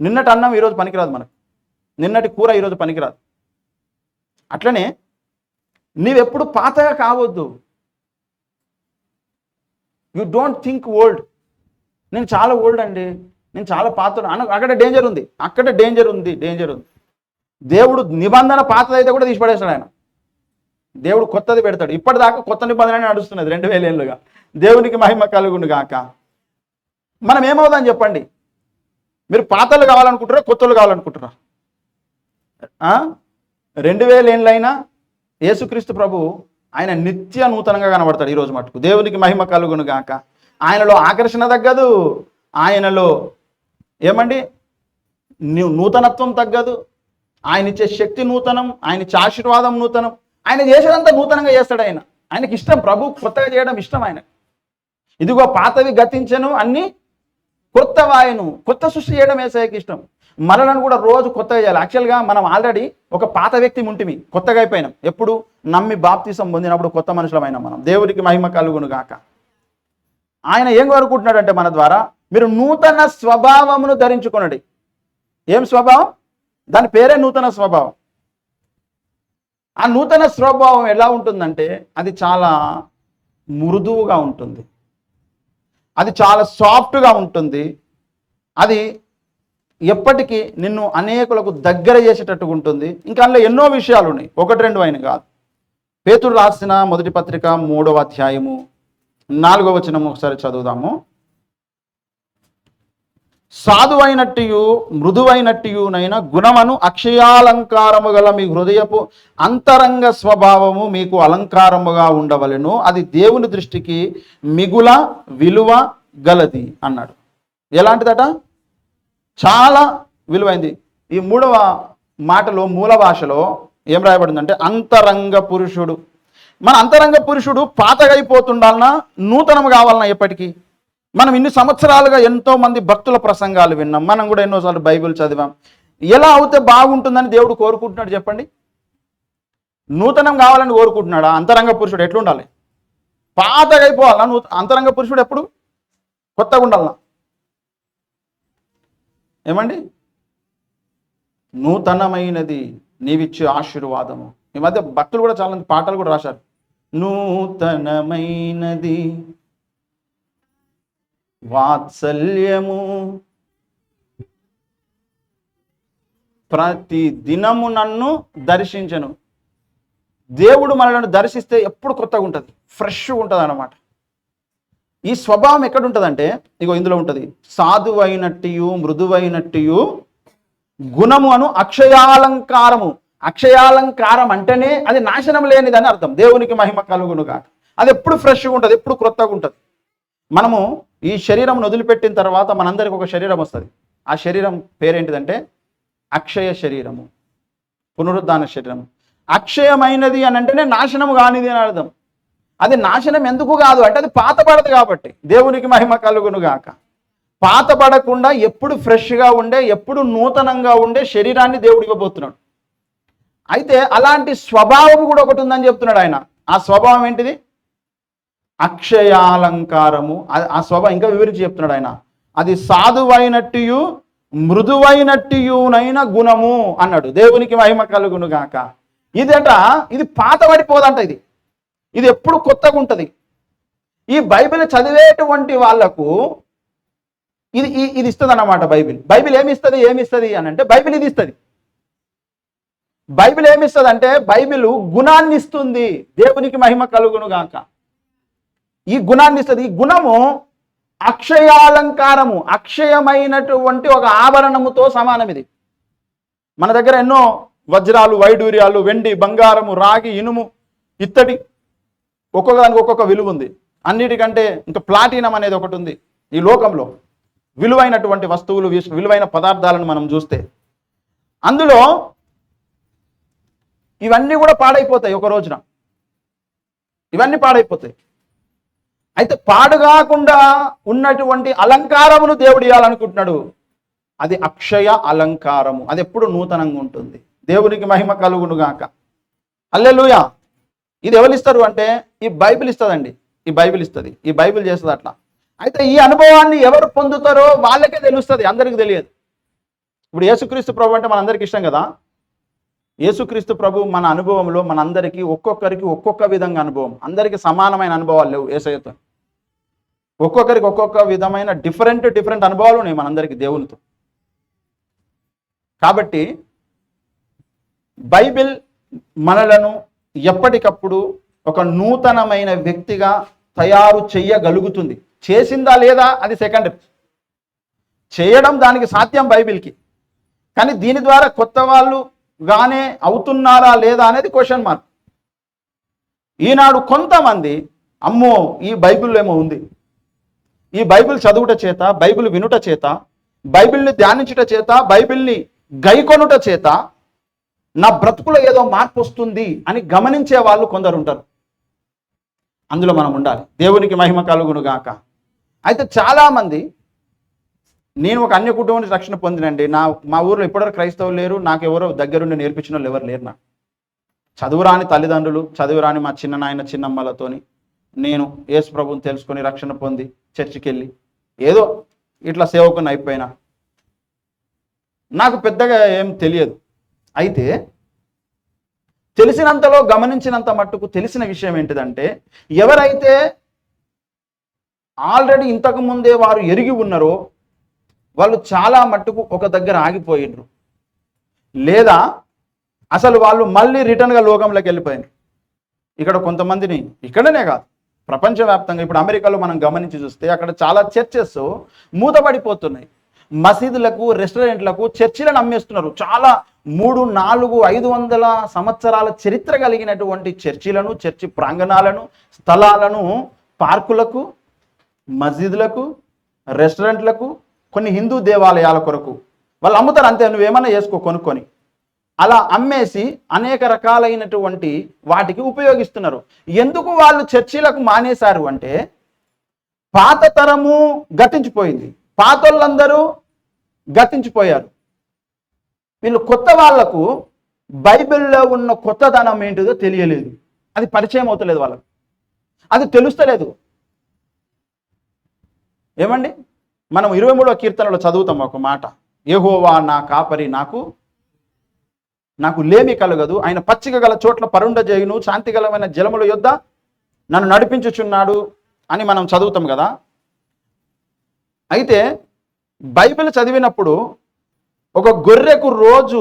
[SPEAKER 1] నిన్నటి అన్నం ఈరోజు పనికిరాదు మనకు, నిన్నటి కూర ఈరోజు పనికిరాదు. అట్లనే నీవెప్పుడు పాతగా కావద్దు. You don't think old. నేను చాలా ఓల్డ్ అండి, నేను చాలా పాత. అక్కడ డేంజర్ ఉంది, అక్కడ డేంజర్ ఉంది. దేవుడు నిబంధన పాతదైతే కూడా తీసిపడేస్తాడు ఆయన. దేవుడు కొత్తది పెడతాడు. ఇప్పటిదాకా కొత్త నిబంధన నడుస్తున్నది 2000 ఏళ్ళుగా. దేవునికి మహిమ కలుగును గాక. మనం ఏమవుదాం చెప్పండి? మీరు పాతలు కావాలనుకుంటారా, కొత్తలు కావాలనుకుంటారా? 2000 ఏళ్ళైనా యేసుక్రీస్తు ప్రభు ఆయన నిత్య నూతనంగా కనబడతాడు. ఈరోజు మటుకు దేవునికి మహిమ కలుగును గాక. ఆయనలో ఆకర్షణ తగ్గదు, ఆయనలో ఏమండి నూతనత్వం తగ్గదు. ఆయన ఇచ్చే శక్తి నూతనం, ఆయన ఇచ్చే ఆశీర్వాదం నూతనం. ఆయన చేసేదంతా నూతనంగా చేస్తాడు. ఆయనకి ఇష్టం, ప్రభు కొత్తగా చేయడం ఇష్టం ఆయన. ఇదిగో పాతవి గతించను, అన్నీ కొత్తవాయను. కొత్త సృష్టి చేయడం యేసయ్యకి ఇష్టం. మనలను కూడా రోజు కొత్తగా చేయాలి. యాక్చువల్గా మనం ఆల్రెడీ ఒక పాత వ్యక్తి ఉంటిమి, కొత్తగా అయిపోయినాం. ఎప్పుడు? నమ్మి బాప్తిసం పొందినప్పుడు కొత్త మనుషులమైన మనం. దేవుడికి మహిమ కలుగును గాక. ఆయన ఏం కోరుకుంటున్నాడంటే మన ద్వారా, మీరు నూతన స్వభావమును ధరించుకొనండి. ఏం స్వభావం? దాని పేరే నూతన స్వభావం. ఆ నూతన స్వభావం ఎలా ఉంటుందంటే, అది చాలా మృదువుగా ఉంటుంది, అది చాలా సాఫ్ట్గా ఉంటుంది, అది ఎప్పటికీ నిన్ను అనేకులకు దగ్గర చేసేటట్టుగా ఉంటుంది. ఇంకా అందులో ఎన్నో విషయాలు ఉన్నాయి, 1-2 అయిన కాదు. పేతురు రాసిన మొదటి పత్రిక 3వ అధ్యాయము 4వ వచనం ఒకసారి చదువుదాము. సాధువైనట్టు మృదువైనట్టునైన గుణమును అక్షయాలంకారము గల మీ హృదయపు అంతరంగ స్వభావము మీకు అలంకారముగా ఉండవలెను, అది దేవుని దృష్టికి మిగుల విలువ గలది అన్నాడు. ఎలాంటిదట? చాలా విలువైంది. ఈ 3వ మాటలో మూల భాషలో ఏం రాయబడిందంటే అంతరంగ పురుషుడు. మన అంతరంగ పురుషుడు పాతగా అయిపోతుండాలన్నా, నూతనం కావాలన్నా ఎప్పటికీ. మనం ఇన్ని సంవత్సరాలుగా ఎంతో మంది భక్తుల ప్రసంగాలు విన్నాం, మనం కూడా ఎన్నోసార్లు బైబిల్ చదివాం. ఎలా అవుతే బాగుంటుందని దేవుడు కోరుకుంటున్నాడు చెప్పండి? నూతనం కావాలని కోరుకుంటున్నాడా? అంతరంగ పురుషుడు ఎట్లుండాలి? పాతగా అయిపోవాలన్నా అంతరంగ పురుషుడు ఎప్పుడు కొత్తగా ఉండాలన్నా? ఏమండి? నూతనమైనది నీవిచ్చే ఆశీర్వాదము. ఈ మధ్య భక్తులు కూడా చాలా పాటలు కూడా రాశారు. నూతనమైనది వాత్సల్యము ప్రతి దినము నన్ను దర్శించను. దేవుడు మనల్ని దర్శిస్తే ఎప్పుడు కొత్తగా ఉంటుంది, ఫ్రెష్గా ఉంటుంది అన్నమాట. ఈ స్వభావం ఎక్కడ ఉంటుందంటే, ఇగో ఇందులో ఉంటుంది. సాధువైనట్టు మృదువైనట్టు గుణము అను అక్షయాలంకారము. అక్షయాలంకారం అంటేనే అది నాశనం లేనిదని అర్థం. దేవునికి మహిమ కలుగును గాక. అది ఎప్పుడు ఫ్రెష్గా ఉంటుంది, ఎప్పుడు కొత్తగా ఉంటుంది. మనము ఈ శరీరం వదిలిపెట్టిన తర్వాత మనందరికి ఒక శరీరం వస్తుంది. ఆ శరీరం పేరేంటిదంటే అక్షయ శరీరము, పునరుద్ధాన శరీరము. అక్షయమైనది అని అంటేనే నాశనము కానిది అని అర్థం. అది నాశనం ఎందుకు కాదు అంటే అది పాతపడదు కాబట్టి. దేవునికి మహిమ కలుగును గాక. పాతపడకుండా ఎప్పుడు ఫ్రెష్గా ఉండే, ఎప్పుడు నూతనంగా ఉండే శరీరాన్ని దేవుడు ఇవ్వబోతున్నాడు. అయితే అలాంటి స్వభావం కూడా ఒకటి ఉందని చెప్తున్నాడు ఆయన. ఆ స్వభావం ఏంటిది? అక్షయాలంకారము. ఆ స్వభావం ఇంకా వివరించి చెప్తున్నాడు ఆయన. అది సాధువైనట్టు మృదువైనట్టునైన గుణము అన్నాడు. దేవునికి మహిమ కలుగును గాక. ఇది పాత పడిపోదంట. ఇది ఎప్పుడు కొత్తగా ఉంటుంది. ఈ బైబిల్ చదివేటువంటి వాళ్లకు ఇది ఇస్తుంది అన్నమాట. బైబిల్ ఏమిస్తుంది అని అంటే బైబిల్ ఇది ఇస్తుంది. బైబిల్ ఏమిస్తుంది అంటే బైబిల్ గుణాన్ని ఇస్తుంది. దేవునికి మహిమ కలుగును గాక. ఈ గుణాన్ని ఇస్తుంది. ఈ గుణము అక్షయాలంకారము, అక్షయమైనటువంటి ఒక ఆభరణముతో సమానం. ఇది మన దగ్గర ఎన్నో వజ్రాలు, వైడూర్యాలు, వెండి, బంగారము, రాగి, ఇనుము, ఇత్తడి, ఒక్కొక్క దానికి ఒక్కొక్క విలువ ఉంది. అన్నిటికంటే ఇంకా ప్లాటినం అనేది ఒకటి ఉంది ఈ లోకంలో. విలువైనటువంటి వస్తువులు, విలువైన పదార్థాలను మనం చూస్తే అందులో ఇవన్నీ కూడా పాడైపోతాయి ఒక రోజున. ఇవన్నీ పాడైపోతాయి. అయితే పాడుగాకుండా ఉన్నటువంటి అలంకారమును దేవుడు ఇవ్వాలనుకుంటున్నాడు. అది అక్షయ అలంకారము. అది ఎప్పుడు నూతనంగా ఉంటుంది. దేవునికి మహిమ కలుగును గాక. హల్లెలూయా. ఇది ఎవరు ఇస్తారు అంటే ఈ బైబిల్ ఇస్తుందండి. ఈ బైబిల్ ఇస్తుంది. ఈ బైబిల్ చేస్తుంది అట్లా. అయితే ఈ అనుభవాన్ని ఎవరు పొందుతారో వాళ్ళకే తెలుస్తుంది, అందరికీ తెలియదు. ఇప్పుడు యేసుక్రీస్తు ప్రభు అంటే మనందరికీ ఇష్టం కదా. యేసుక్రీస్తు ప్రభు మన అనుభవంలో మనందరికీ ఒక్కొక్కరికి ఒక్కొక్క విధంగా అనుభవం. అందరికీ సమానమైన అనుభవాలు లేవు యేసయ్యతో. ఒక్కొక్కరికి ఒక్కొక్క విధమైన డిఫరెంట్ అనుభవాలు ఉన్నాయి మనందరికీ దేవునితో. కాబట్టి బైబిల్ మనలను ఎప్పటికప్పుడు ఒక నూతనమైన వ్యక్తిగా తయారు చేయగలుగుతుంది. చేసిందా లేదా అది సెకండరీ. చేయడం దానికి సాధ్యం బైబిల్కి. కానీ దీని ద్వారా కొత్త వాళ్ళు గానే అవుతున్నారా లేదా అనేది క్వశ్చన్ మార్క్. ఈనాడు కొంతమంది అమ్మో ఈ బైబిల్ ఏమో ఉంది, ఈ బైబిల్ చదువుట చేత, బైబిల్ వినుట చేత, బైబిల్ని ధ్యానించుట చేత, బైబిల్ని గైకొనుట చేత నా బ్రతుకులో ఏదో మార్పు వస్తుంది అని గమనించే వాళ్ళు కొందరు ఉంటారు. అందులో మనం ఉండాలి. దేవునికి మహిమ కలుగును గాక. అయితే చాలామంది, నేను ఒక అన్య కుటుంబం నుంచి రక్షణ పొందినండి. మా ఊర్లో ఇప్పటివరకు క్రైస్తవులు లేరు. నాకు ఎవరో దగ్గరుండి నేర్పించిన వాళ్ళు ఎవరు లేరు. నాకు చదువురాని తల్లిదండ్రులు, చదువురాని మా చిన్న నాయన చిన్నమ్మలతోని నేను యేసు ప్రభువుని తెలుసుకొని రక్షణ పొంది చర్చికి వెళ్ళి ఏదో ఇట్లా సేవకుని అయిపోయినా. నాకు పెద్దగా ఏం తెలియదు. అయితే తెలిసినంతలో, గమనించినంత మట్టుకు తెలిసిన విషయం ఏంటిదంటే, ఎవరైతే ఆల్రెడీ ఇంతకు ముందే వారు ఎరిగి ఉన్నారో వాళ్ళు చాలా మట్టుకు ఒక దగ్గర ఆగిపోయినరు, లేదా అసలు వాళ్ళు మళ్ళీ రిటర్న్గా లోకంలోకి వెళ్ళిపోయినారు. ఇక్కడ కొంతమందిని, ఇక్కడనే కాదు ప్రపంచవ్యాప్తంగా, ఇప్పుడు అమెరికాలో మనం గమనించి చూస్తే అక్కడ చాలా చర్చెస్ మూతపడిపోతున్నాయి. మసీదులకు, రెస్టారెంట్లకు చర్చిలను అమ్మేస్తున్నారు. చాలా 300, 400, 500 సంవత్సరాల చరిత్ర కలిగినటువంటి చర్చిలను, చర్చి ప్రాంగణాలను, స్థలాలను పార్కులకు, మసీదులకు, రెస్టారెంట్లకు, కొన్ని హిందూ దేవాలయాల కొరకు వాళ్ళు అమ్ముతారు. అంతే, నువ్వేమన్నా చేసుకో కొనుక్కొని. అలా అమ్మేసి అనేక రకాలైనటువంటి వాటికి ఉపయోగిస్తున్నారు. ఎందుకు వాళ్ళు చర్చిలకు మానేశారు అంటే పాత తరము గతించిపోయింది, పాతోళ్ళందరూ గతించిపోయారు. వీళ్ళు కొత్త వాళ్లకు బైబిల్లో ఉన్న కొత్తదనం ఏంటిదో తెలియలేదు. అది పరిచయం అవుతలేదు వాళ్ళకు, అది తెలుస్తలేదు. ఏమండి, మనం 23వ కీర్తనలో చదువుతాం ఒక మాట, యెహోవా నా కాపరి, నాకు లేమి కలగదు. ఆయన పచ్చిక గల చోట్ల పరుండజేయును, శాంతిగలమైన జలముల యొద్ద నన్ను నడిపించుచున్నాడు అని మనం చదువుతాం కదా. అయితే బైబిల్ చదివినప్పుడు ఒక గొర్రెకు రోజు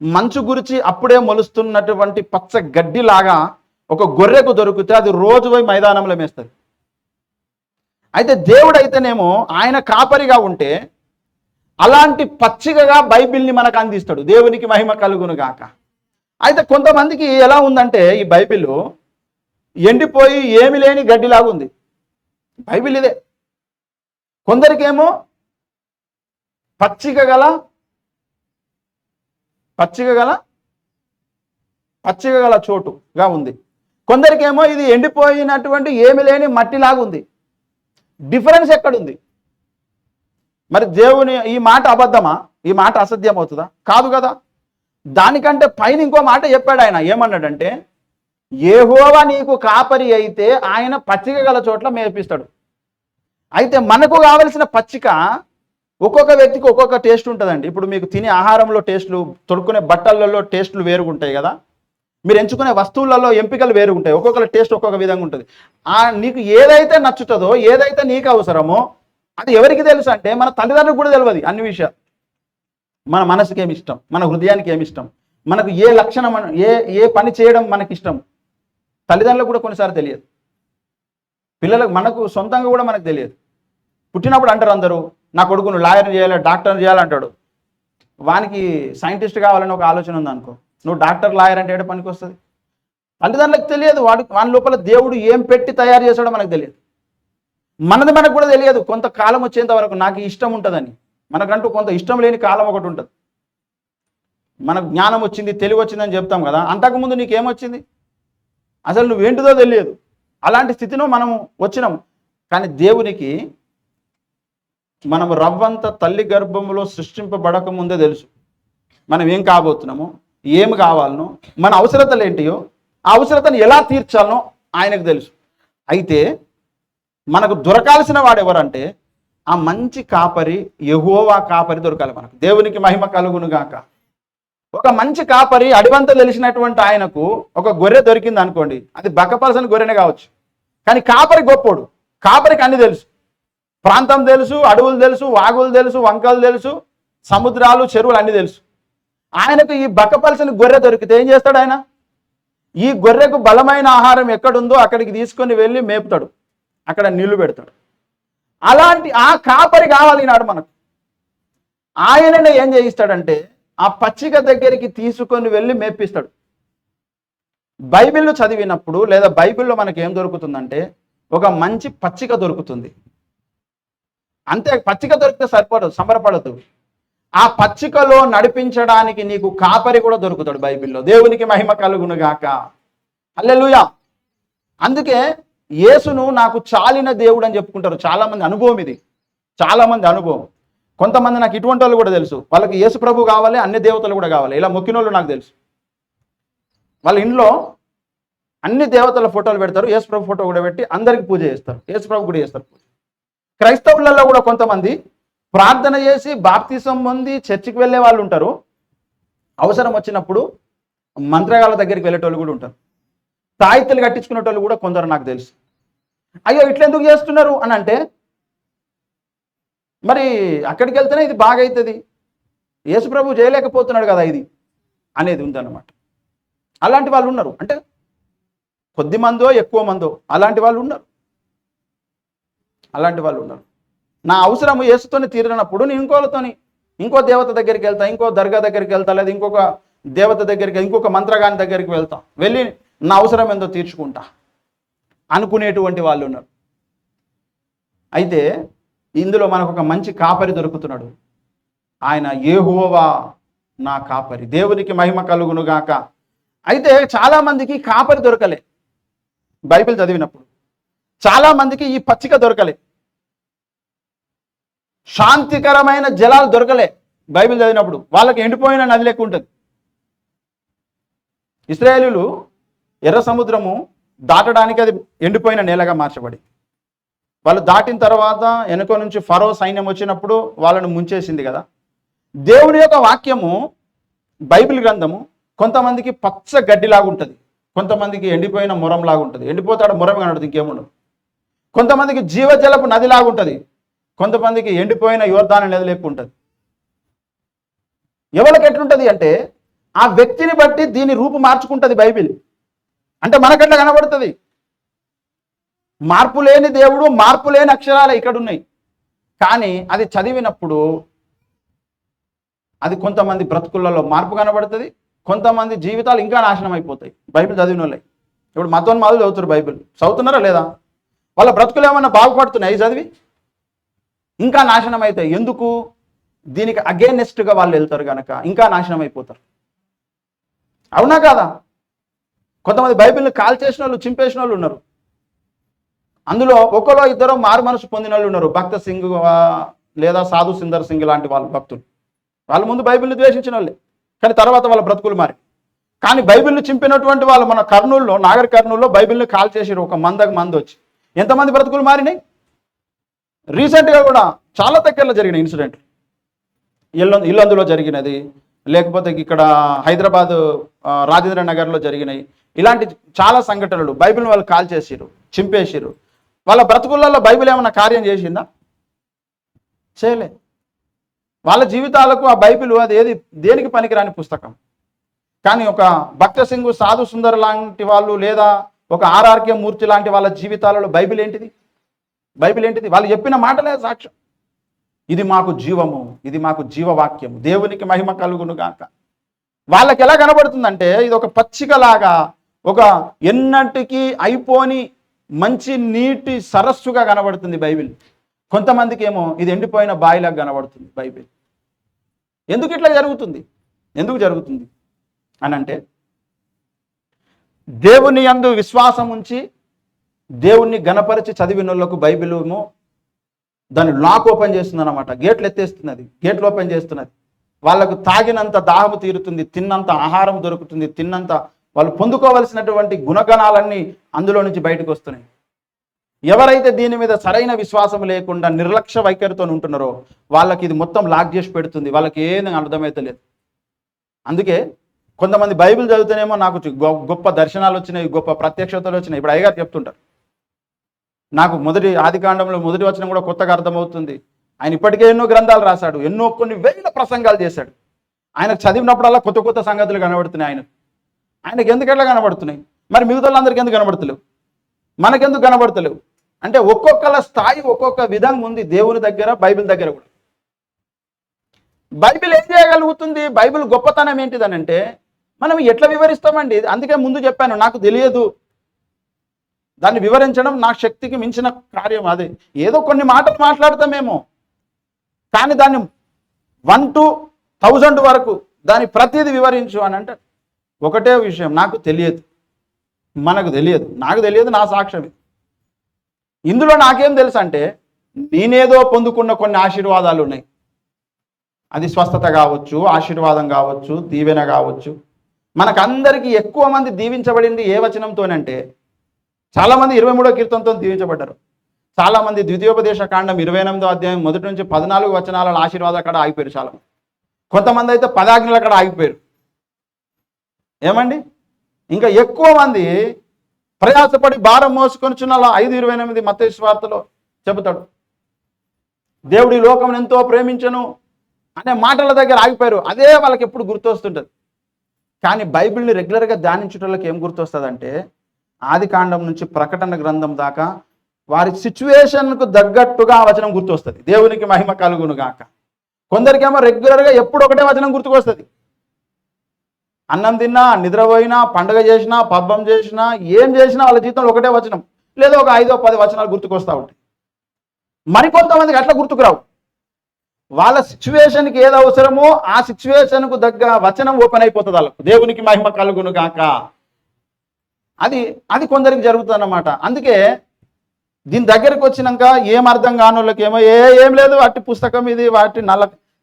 [SPEAKER 1] మంచు గురిచి అప్పుడే మొలుస్తున్నటువంటి పచ్చ గడ్డిలాగా ఒక గొర్రెకు దొరికితే అది రోజు పోయి మైదానంలో మేస్తుంది. అయితే దేవుడైతేనేమో ఆయన కాపరిగా ఉంటే అలాంటి పచ్చికగా బైబిల్ని మనకు అందిస్తాడు. దేవునికి మహిమ కలుగును గాక. అయితే కొంతమందికి ఎలా ఉందంటే ఈ బైబిల్ ఎండిపోయి ఏమి లేని గడ్డిలాగా ఉంది. బైబిల్ ఇదే. కొందరికేమో పచ్చిక గల చోటుగా ఉంది. కొందరికేమో ఇది ఎండిపోయినటువంటి ఏమి లేని మట్టిలాగా ఉంది. డిఫరెన్స్ ఎక్కడుంది? మరి దేవుని ఈ మాట అబద్ధమా? ఈ మాట అసత్యం అవుతుందా? కాదు కదా. దానికంటే పైన ఇంకో మాట చెప్పాడు ఆయన. ఏమన్నాడంటే, యెహోవా నీకు కాపరి అయితే ఆయన పచ్చిక గల చోట్ల మేపిస్తాడు. అయితే మనకు కావలసిన పచ్చిక ఒక్కొక్క వ్యక్తికి ఒక్కొక్క టేస్ట్ ఉంటుందండి. ఇప్పుడు మీకు తినే ఆహారంలో టేస్ట్లు, తొడుక్కునే బట్టలలో టేస్ట్లు వేరుగుంటాయి కదా. మీరు ఎంచుకునే వస్తువులలో ఎంపికలు వేరుగుంటాయి. ఒక్కొక్కరి టేస్ట్ ఒక్కొక్క విధంగా ఉంటుంది. నీకు ఏదైతే నచ్చుతుందో, ఏదైతే నీకు అవసరమో అది ఎవరికి తెలుసు అంటే మన తల్లిదండ్రులకు కూడా తెలియదు అన్ని విషయాలు. మన మనసుకి ఏమి ఇష్టం, మన హృదయానికి ఏమి ఇష్టం, మనకు ఏ లక్షణం, ఏ పని చేయడం మనకి ఇష్టం, తల్లిదండ్రులకు కూడా కొన్నిసార్లు తెలియదు. పిల్లలకు, మనకు సొంతంగా కూడా మనకు తెలియదు. పుట్టినప్పుడు అంటారు అందరూ, నా కొడుకును లాయర్ చేయాలి, డాక్టర్ చేయాలంటాడు. వానికి సైంటిస్ట్ కావాలని ఒక ఆలోచన ఉందనుకో, నువ్వు డాక్టర్ లాయర్ అంటే ఏడ పనికి వస్తుంది? తల్లిదండ్రులకు తెలియదు వాని లోపల దేవుడు ఏం పెట్టి తయారు చేశాడో మనకు తెలియదు. మనది మనకు కూడా తెలియదు. కొంతకాలం వచ్చేంత వరకు నాకు ఇష్టం ఉంటుందని, మనకంటూ కొంత ఇష్టం లేని కాలం ఒకటి ఉంటుంది. మనకు జ్ఞానం వచ్చింది, తెలివి వచ్చిందని చెప్తాం కదా, అంతకుముందు నీకేమొచ్చింది, అసలు నువ్వేంటిదో తెలియదు. అలాంటి స్థితిలో మనము వచ్చినాము. కానీ దేవునికి మనము రవ్వంత తల్లి గర్భంలో సృష్టింపబడక ముందే తెలుసు మనం ఏం కాబోతున్నామో, ఏమి కావాలనో, మన అవసరతలు ఏంటియో, ఆ అవసరతను ఎలా తీర్చాలనో ఆయనకు తెలుసు. అయితే మనకు దొరకాల్సిన వాడు ఎవరంటే ఆ మంచి కాపరి, యెహోవా కాపరి దొరకాలి మనకు. దేవునికి మహిమ కలుగును గాక. ఒక మంచి కాపరి, అడివంతా తెలిసినటువంటి ఆయనకు ఒక గొర్రె దొరికింది అనుకోండి, అది బక్కపలసని గొర్రెనే కావచ్చు, కానీ కాపరి గొప్పోడు. కాపరికి అన్ని తెలుసు. ప్రాంతం తెలుసు, అడవులు తెలుసు, వాగులు తెలుసు, వంకలు తెలుసు, సముద్రాలు, చెరువులు అన్నీ తెలుసు. ఆయనకు ఈ బక్కపలసని గొర్రె దొరికితే ఏం చేస్తాడు ఆయన? ఈ గొర్రెకు బలమైన ఆహారం ఎక్కడుందో అక్కడికి తీసుకొని వెళ్ళి మేపుతాడు, అక్కడ నీళ్లు పెడతాడు. అలాంటి ఆ కాపరి కావాలి నాడు మనకు. ఆయననే ఏం చేయిస్తాడంటే ఆ పచ్చిక దగ్గరికి తీసుకొని వెళ్ళి మేపిస్తాడు. బైబిల్ను చదివినప్పుడు లేదా బైబిల్లో మనకి ఏం దొరుకుతుందంటే ఒక మంచి పచ్చిక దొరుకుతుంది. అంతే, పచ్చిక దొరికితే సరిపడదు, సంబరపడదు. ఆ పచ్చికలో నడిపించడానికి నీకు కాపరి కూడా దొరుకుతాడు బైబిల్లో. దేవునికి మహిమ కలుగును గాక. హల్లెలూయా. అందుకే యేసును నాకు చాలిన దేవుడు అని చెప్పుకుంటారు చాలామంది. అనుభవం ఇది, చాలామంది అనుభవం. కొంతమంది నాకు ఇటువంటి వాళ్ళు కూడా తెలుసు, వాళ్ళకి యేసు ప్రభు కావాలి, అన్ని దేవతలు కూడా కావాలి. ఇలా మొక్కిన వాళ్ళు నాకు తెలుసు. వాళ్ళ ఇంట్లో అన్ని దేవతల ఫోటోలు పెడతారు, యేసు ప్రభు ఫోటో కూడా పెట్టి అందరికి పూజ చేస్తారు, యేసు ప్రభు కూడా చేస్తారు పూజ. క్రైస్తవులలో కూడా కొంతమంది ప్రార్థన చేసి బాప్తిసం పొంది చర్చికి వెళ్ళే వాళ్ళు ఉంటారు. అవసరం వచ్చినప్పుడు మంత్రగాళ్ళ దగ్గరికి వెళ్ళేటోళ్ళు కూడా ఉంటారు. తాయిత్తులు కట్టించుకునేటోళ్ళు కూడా కొందరు నాకు తెలుసు. అయ్యో ఇట్లా ఎందుకు చేస్తున్నారు అని అంటే, మరి అక్కడికి వెళ్తేనే ఇది బాగా అవుతుంది, యేసు ప్రభు చేయలేకపోతున్నాడు కదా ఇది అనేది ఉందన్నమాట. అలాంటి వాళ్ళు ఉన్నారు. అంటే కొద్ది మందో ఎక్కువ మందో అలాంటి వాళ్ళు ఉన్నారు. నా అవసరము యేసుతోని తీరినప్పుడు నేను ఇంకో దేవత దగ్గరికి వెళ్తా, ఇంకో దర్గా దగ్గరికి వెళ్తా, లేదా ఇంకొక దేవత దగ్గరికి, ఇంకొక మంత్రగాని దగ్గరికి వెళ్తా, వెళ్ళి నా అవసరం ఏందో తీర్చుకుంటా అనుకునేటువంటి వాళ్ళు ఉన్నారు. అయితే ఇందులో మనకు ఒక మంచి కాపరి దొరుకుతున్నాడు. ఆయన యెహోవా నా కాపరి. దేవునికి మహిమ కలుగును గాక. అయితే చాలామందికి కాపరి దొరకలే. బైబిల్ చదివినప్పుడు చాలామందికి ఈ పచ్చిక దొరకలే, శాంతికరమైన జలాలు దొరకలే. బైబిల్ చదివినప్పుడు వాళ్ళకి ఎండిపోయిన నది లెక్క ఉంటుంది. ఇశ్రాయేలీయులు ఎర్ర సముద్రము దాటడానికి అది ఎండిపోయిన నేలగా మార్చబడి, వాళ్ళు దాటిన తర్వాత వెనుక నుంచి ఫరో సైన్యం వచ్చినప్పుడు వాళ్ళను ముంచేసింది కదా. దేవుని యొక్క వాక్యము, బైబిల్ గ్రంథము కొంతమందికి పచ్చ గడ్డిలాగా ఉంటుంది, కొంతమందికి ఎండిపోయిన మురంలాగా ఉంటుంది. ఎండిపోతాడు, మురం కనబడుతుంది, ఇంకేముండదు. కొంతమందికి జీవజలపు నదిలాగా ఉంటుంది, కొంతమందికి ఎండిపోయిన యోర్దాను నది లెక్క ఉంటుంది. ఎవరికి ఎట్లుంటుంది అంటే ఆ వ్యక్తిని బట్టి దీని రూపు మార్చుకుంటుంది బైబిల్. అంటే మనకట్లా కనబడుతుంది. మార్పు లేని దేవుడు, మార్పు లేని అక్షరాలే ఇక్కడ ఉన్నాయి. కానీ అది చదివినప్పుడు అది కొంతమంది బ్రతుకులలో మార్పు కనబడుతుంది, కొంతమంది జీవితాలు ఇంకా నాశనం అయిపోతాయి. బైబిల్ చదివిన వాళ్ళే. ఇప్పుడు మతోన్మాదులు చదువుతారు బైబిల్, చదువుతున్నారా లేదా? వాళ్ళ బ్రతుకులు ఏమన్నా బాగుపడుతున్నాయి చదివి? ఇంకా నాశనం అవుతాయి. ఎందుకు? దీనికి అగేనెస్ట్గా వాళ్ళు వెళ్తారు కనుక ఇంకా నాశనం అయిపోతారు. అవునా కాదా? కొంతమంది బైబిల్ని కాల్ చేసిన వాళ్ళు, చింపేసిన వాళ్ళు ఉన్నారు. అందులో ఒకరో ఇద్దరు మారు మనసు పొందిన వాళ్ళు ఉన్నారు. భక్త సింగ్ లేదా సాధు సుందర్ సింగ్ లాంటి వాళ్ళు భక్తులు. వాళ్ళ ముందు బైబిల్ని ద్వేషించిన వాళ్ళే. కానీ తర్వాత వాళ్ళ బ్రతుకులు మారి. కానీ బైబిల్ని చింపినటువంటి వాళ్ళు మన కర్నూలులో, నాగర్ కర్నూలులో బైబిల్ని కాల్ చేసారు ఒక మంది వచ్చి. ఎంతమంది బ్రతుకులు మారినాయి? రీసెంట్గా కూడా చాలా దగ్గరలో జరిగిన ఇన్సిడెంట్, ఇల్లందులో జరిగినది, లేకపోతే ఇక్కడ హైదరాబాద్ రాజేంద్ర నగర్లో జరిగినాయి. ఇలాంటి చాలా సంఘటనలు బైబిల్ని వాళ్ళు కాల్ చేసిరు, చింపేసిరు. వాళ్ళ బ్రతుకులలో బైబిల్ ఏమన్నా కార్యం చేసిందా? చేయలే. వాళ్ళ జీవితాలకు ఆ బైబిల్ అది దేనికి పనికిరాని పుస్తకం. కానీ ఒక భక్త సింగ్, సాధు సుందర్ లాంటి వాళ్ళు, లేదా ఒక ఆర్ఆర్కే మూర్తి లాంటి వాళ్ళ జీవితాలలో బైబిల్ ఏంటిది? వాళ్ళు చెప్పిన మాటలే సాక్ష్యం. ఇది మాకు జీవము, ఇది మాకు జీవవాక్యం, దేవునికి మహిమ కలుగును గాక. వాళ్ళకి ఎలా కనబడుతుందంటే ఇది ఒక పచ్చికలాగా, ఒక ఎన్నటికీ అయిపోని మంచి నీటి సరస్సుగా కనబడుతుంది బైబిల్. కొంతమందికి ఏమో ఇది ఎండిపోయిన బాయిలాగా కనబడుతుంది బైబిల్. ఎందుకు ఇట్లా జరుగుతుంది? ఎందుకు జరుగుతుంది అని అంటే, దేవుని యందు విశ్వాసం ఉంచి దేవుణ్ణి గణపరిచి చదివినోళ్లకు బైబిల్ ఏమో దాన్ని లాక్ ఓపెన్ చేస్తుంది అన్నమాట. గేట్లు ఎత్తేస్తున్నది, గేట్లు ఓపెన్ చేస్తున్నది. వాళ్ళకు తాగినంత దాహము తీరుతుంది, తిన్నంత ఆహారం దొరుకుతుంది, తిన్నంత వాళ్ళు పొందుకోవలసినటువంటి గుణగణాలన్నీ అందులో నుంచి బయటకు వస్తున్నాయి. ఎవరైతే దీని మీద సరైన విశ్వాసం లేకుండా నిర్లక్ష్య వైఖరితో ఉంటున్నారో వాళ్ళకి ఇది మొత్తం లాక్ చేసి పెడుతుంది. వాళ్ళకి ఏం అర్థమైతే లేదు. అందుకే కొంతమంది బైబిల్ చదివితేనేమో నాకు గొప్ప దర్శనాలు వచ్చినాయి, గొప్ప ప్రత్యక్షతలు వచ్చినాయి. ఇప్పుడు అయ్యగారు చెప్తుంటారు, నాకు ఆదికాండంలో మొదటి వచనం కూడా కొత్తగా అర్థమవుతుంది. ఆయన ఇప్పటికే ఎన్నో గ్రంథాలు రాశాడు, కొన్ని వేల ప్రసంగాలు చేశాడు. ఆయనకు చదివినప్పుడల్లా కొత్త కొత్త సంగతులు కనబడుతున్నాయి. ఆయనకు ఎందుకెట్లా కనబడుతున్నాయి? మరి మిగతాళ్ళందరికీ ఎందుకు కనబడతలేవు? మనకెందుకు కనబడతలేవు అంటే ఒక్కొక్కల స్థాయి ఒక్కొక్క విధంగా ఉంది దేవుని దగ్గర, బైబిల్ దగ్గర కూడా. బైబిల్ ఏం చేయగలుగుతుంది? బైబిల్ గొప్పతనం ఏంటిదనంటే మనం ఎట్లా వివరిస్తామండి? అందుకే ముందు చెప్పాను, నాకు తెలియదు, దాన్ని వివరించడం నా శక్తికి మించిన కార్యం. అది ఏదో కొన్ని మాటలు మాట్లాడతామేమో, కానీ దాన్ని 1 to 1000 వరకు దాని ప్రతిదీ వివరించు అని అంటే ఒకటే విషయం, నాకు తెలియదు, మనకు తెలియదు, నాకు తెలియదు, నా సాక్ష్యం. ఇందులో నాకేం తెలుసు అంటే నేనేదో పొందుకున్న కొన్ని ఆశీర్వాదాలు ఉన్నాయి. అది స్వస్థత కావచ్చు, ఆశీర్వాదం కావచ్చు, దీవెన కావచ్చు. మనకందరికీ ఎక్కువ మంది దీవించబడింది ఏ వచనంతోనంటే, చాలామంది 23వ కీర్తనతో దీవించబడ్డారు. చాలామంది ద్వితీయోపదేశ కాండం 28వ అధ్యాయం 1 నుంచి 14 వచనాల ఆశీర్వాదాల కాడ ఆగిపోయారు. చాలామంది, కొంతమంది అయితే 10 ఆజ్ఞల కాడ ఆగిపోయారు. ఏమండి, ఇంకా ఎక్కువ మంది ప్రయాసపడి భారం మోసుకొనిచున్న 5:28 మత్తయి సువార్తలో చెబుతాడు, దేవుడి లోకం ఎంతో ప్రేమించను అనే మాటల దగ్గర ఆగిపోయారు. అదే వాళ్ళకి ఎప్పుడు గుర్తొస్తుంటుంది. కానీ బైబిల్ని రెగ్యులర్గా ధ్యానించడానికి ఏం గుర్తొస్తుందంటే ఆదికాండం నుంచి ప్రకటన గ్రంథం దాకా వారి సిచ్యువేషన్కు తగ్గట్టుగా ఆ వచనం గుర్తొస్తుంది. దేవునికి మహిమ కలుగును గాక. కొందరికేమో రెగ్యులర్గా ఎప్పుడు ఒకటే వచనం గుర్తుకొస్తుంది. అన్నం తిన్నా, నిద్రపోయినా, పండుగ చేసినా, పబ్బం చేసినా, ఏం చేసినా వాళ్ళ జీవితంలో ఒకటే వచనం, లేదా ఒక 5-10 వచనాలు గుర్తుకొస్తూ ఉంటాయి. మరికొంతమందికి అట్లా గుర్తుకురావు. వాళ్ళ సిచ్యువేషన్కి ఏది అవసరమో ఆ సిచ్యువేషన్కు తగ్గ వచనం ఓపెన్ అయిపోతుంది వాళ్ళకు. దేవునికి మహిమ కలుగును గాక. అది కొందరికి జరుగుతుంది అన్నమాట. అందుకే దీని దగ్గరికి వచ్చినాక ఏం అర్థం కాని వాళ్ళకి ఏం లేదు, వాటి పుస్తకం ఇది, వాటి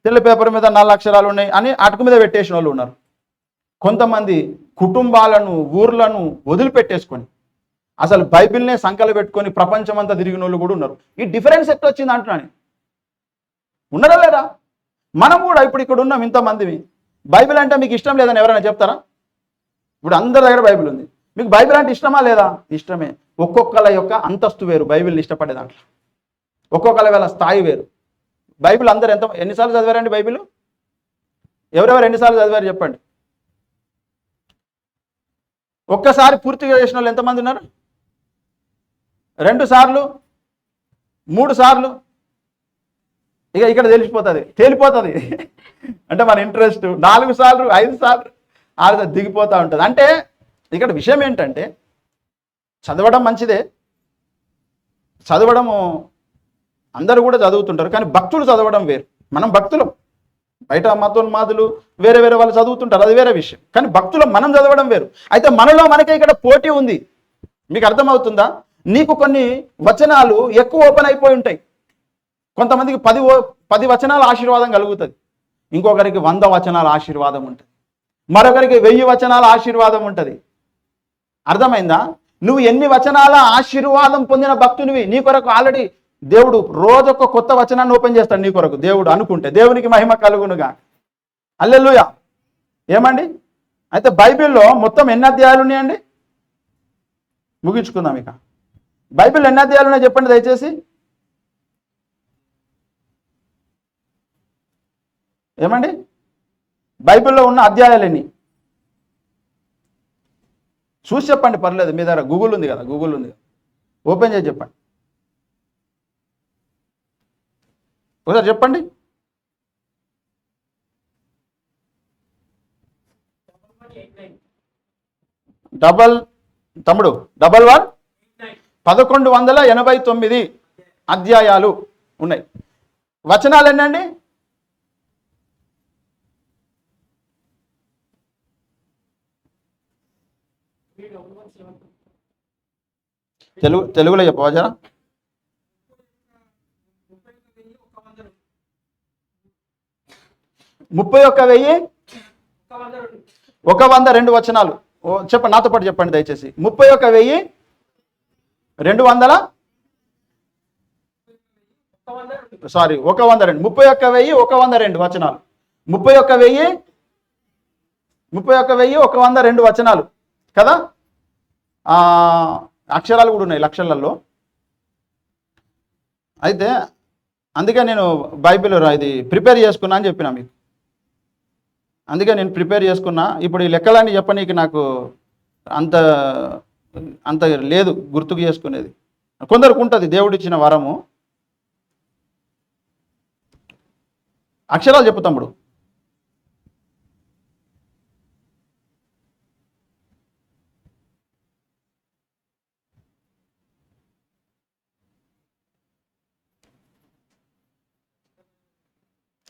[SPEAKER 1] తెల్ల పేపర్ మీద 4 అక్షరాలు ఉన్నాయి అని అటుకు మీద పెట్టేసిన వాళ్ళు ఉన్నారు. కొంతమంది కుటుంబాలను, ఊర్లను వదిలిపెట్టేసుకొని అసలు బైబిల్నే సంకలు పెట్టుకొని ప్రపంచం అంతా తిరిగిన వాళ్ళు కూడా ఉన్నారు. ఈ డిఫరెన్స్ ఎట్లా వచ్చింది అంటున్నాను. ఉన్నారా లేదా? మనం కూడా ఇప్పుడు ఇక్కడ ఉన్నాం ఇంతమందివి. బైబిల్ అంటే మీకు ఇష్టం లేదని ఎవరైనా చెప్తారా? ఇప్పుడు అందరి దగ్గర బైబిల్ ఉంది. మీకు బైబిల్ అంటే ఇష్టమా లేదా? ఇష్టమే. ఒక్కొక్కల యొక్క అంతస్తు వేరు బైబిల్ని ఇష్టపడే దాంట్లో. ఒక్కొక్కల వేళ స్థాయి వేరు. బైబిల్ అందరు ఎన్నిసార్లు చదివారండి? బైబిల్ ఎవరెవరు ఎన్నిసార్లు చదివారు చెప్పండి. ఒక్కసారి పూర్తిగా చేసిన వాళ్ళు ఎంతమంది ఉన్నారు? 2 సార్లు, 3 సార్లు, ఇక ఇక్కడ తేలిపోతుంది అంటే మన ఇంట్రెస్ట్. 4 సార్లు, 5 సార్లు, 6 దిగిపోతూ ఉంటుంది. అంటే ఇక్కడ విషయం ఏంటంటే చదవడం మంచిదే, చదవడము అందరూ కూడా చదువుతుంటారు, కానీ భక్తులు చదవడం వేరు. మనం భక్తులం, బయట మతోన్మాదులు వేరే వాళ్ళు చదువుతుంటారు, అది వేరే విషయం. కానీ భక్తులం మనం చదవడం వేరు. అయితే మనలో మనకే ఇక్కడ పోటీ ఉంది. మీకు అర్థమవుతుందా? నీకు కొన్ని వచనాలు ఎక్కువ ఓపెన్ అయిపోయి ఉంటాయి. కొంతమందికి 10 వచనాల ఆశీర్వాదం కలుగుతుంది, ఇంకొకరికి 100 వచనాల ఆశీర్వాదం ఉంటుంది. మరొకరికి 1000 వచనాల ఆశీర్వాదం ఉంటుంది. అర్థమైందా? నువ్వు ఎన్ని వచనాల ఆశీర్వాదం పొందిన భక్తునివి. నీ కొరకు ఆల్రెడీ దేవుడు రోజొక్క కొత్త వచనాన్ని ఓపెన్ చేస్తాడు నీ కొరకు, దేవుడు అనుకుంటే. దేవునికి మహిమ కలుగునుగా. హల్లెలూయా. ఏమండి? అయితే బైబిల్లో మొత్తం ఎన్ని అధ్యాయాలు ఉన్నాయండి? ముగించుకుందాం ఇక. బైబిల్ ఎన్ని అధ్యాయాలు ఉన్నాయి చెప్పండి దయచేసి. ఏమండి? బైబిల్లో ఉన్న అధ్యాయాలు ఎన్ని? చూసి చెప్పండి, పర్లేదు. మీ దగ్గర గూగుల్ ఉంది కదా, గూగుల్ ఉంది కదా, ఓపెన్ చేసి చెప్పండి. ఒకసారి చెప్పండి. తమ్ముడు 1189 అధ్యాయాలు ఉన్నాయి. వచనాలు ఎన్నండి? తెలుగులో చెప్పవా జరా? 31,102 వచనాలు. చెప్పండి, నాతో పాటు చెప్పండి దయచేసి. 31,200 సారీ 102 31,102 వచనాలు. 31,102 వచనాలు కదా. అక్షరాలు కూడా ఉన్నాయి లక్షలలో. అయితే అందుకే నేను బైబిల్ ఇది ప్రిపేర్ చేసుకున్నా అని చెప్పిన మీకు. అందుకే నేను ప్రిపేర్ చేసుకున్నా. ఇప్పుడు ఈ లెక్కలన్నీ చెప్పనీకి నాకు అంత అంత లేదు గుర్తుకు చేసుకునేది. కొందరికి ఉంటుంది దేవుడిచ్చిన వరము. అక్షరాలు చెప్పు తమ్ముడు.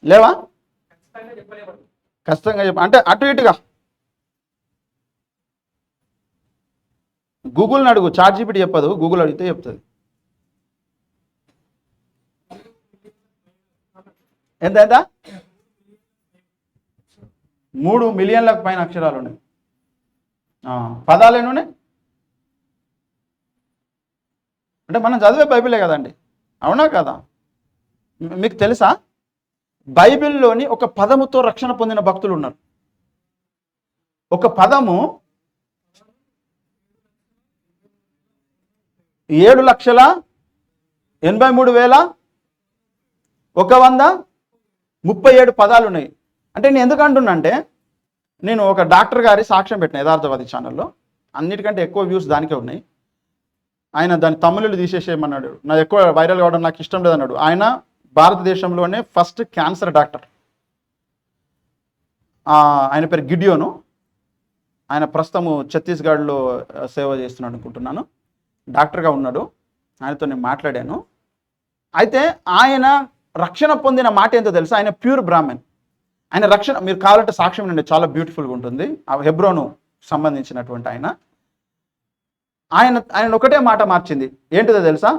[SPEAKER 1] లేవా? ఖచ్చితంగా చెప్ప అంటే అటు ఇటుగా గూగుల్ని అడుగు. ChatGPT చెప్పదు, గూగుల్ అడిగితే చెప్తుంది. ఎంత 3 మిలియన్లకు పైన అక్షరాలు ఉన్నాయి. పదాలు ఎన్ని ఉన్నాయి అంటే మనం చదివే బైబిలే కదండి, అవునా కదా? మీకు తెలుసా బైబిల్లోని ఒక పదముతో రక్షణ పొందిన భక్తులు ఉన్నారు. ఒక పదము 7,83,137 పదాలు ఉన్నాయి. అంటే నేను ఎందుకు అంటున్నా అంటే, నేను ఒక డాక్టర్ గారి సాక్ష్యం పెట్టిన యథార్థవాది ఛానల్లో. అన్నిటికంటే ఎక్కువ వ్యూస్ దానికే ఉన్నాయి. ఆయన దాని తమిళులు తీసేసేయమన్నాడు. నాకు ఎక్కువ వైరల్ కావడం నాకు ఇష్టం లేదన్నాడు. ఆయన భారతదేశంలోనే ఫస్ట్ క్యాన్సర్ డాక్టర్. ఆయన పేరు గిడియోను. ఆయన ప్రస్తుతము ఛత్తీస్గఢ్లో సేవ చేస్తున్నాడు అనుకుంటున్నాను. డాక్టర్గా ఉన్నాడు. ఆయనతో నేను మాట్లాడాను. అయితే ఆయన రక్షణ పొందిన మాట ఏంటో తెలుసా? ఆయన ప్యూర్ బ్రాహ్మణ్. ఆయన రక్షణ మీరు కావాలంటే సాక్ష్యం నుండి చాలా బ్యూటిఫుల్గా ఉంటుంది. ఆ హెబ్రోను సంబంధించినటువంటి ఆయన ఒకటే మాట మార్చింది. ఏంటిదో తెలుసా?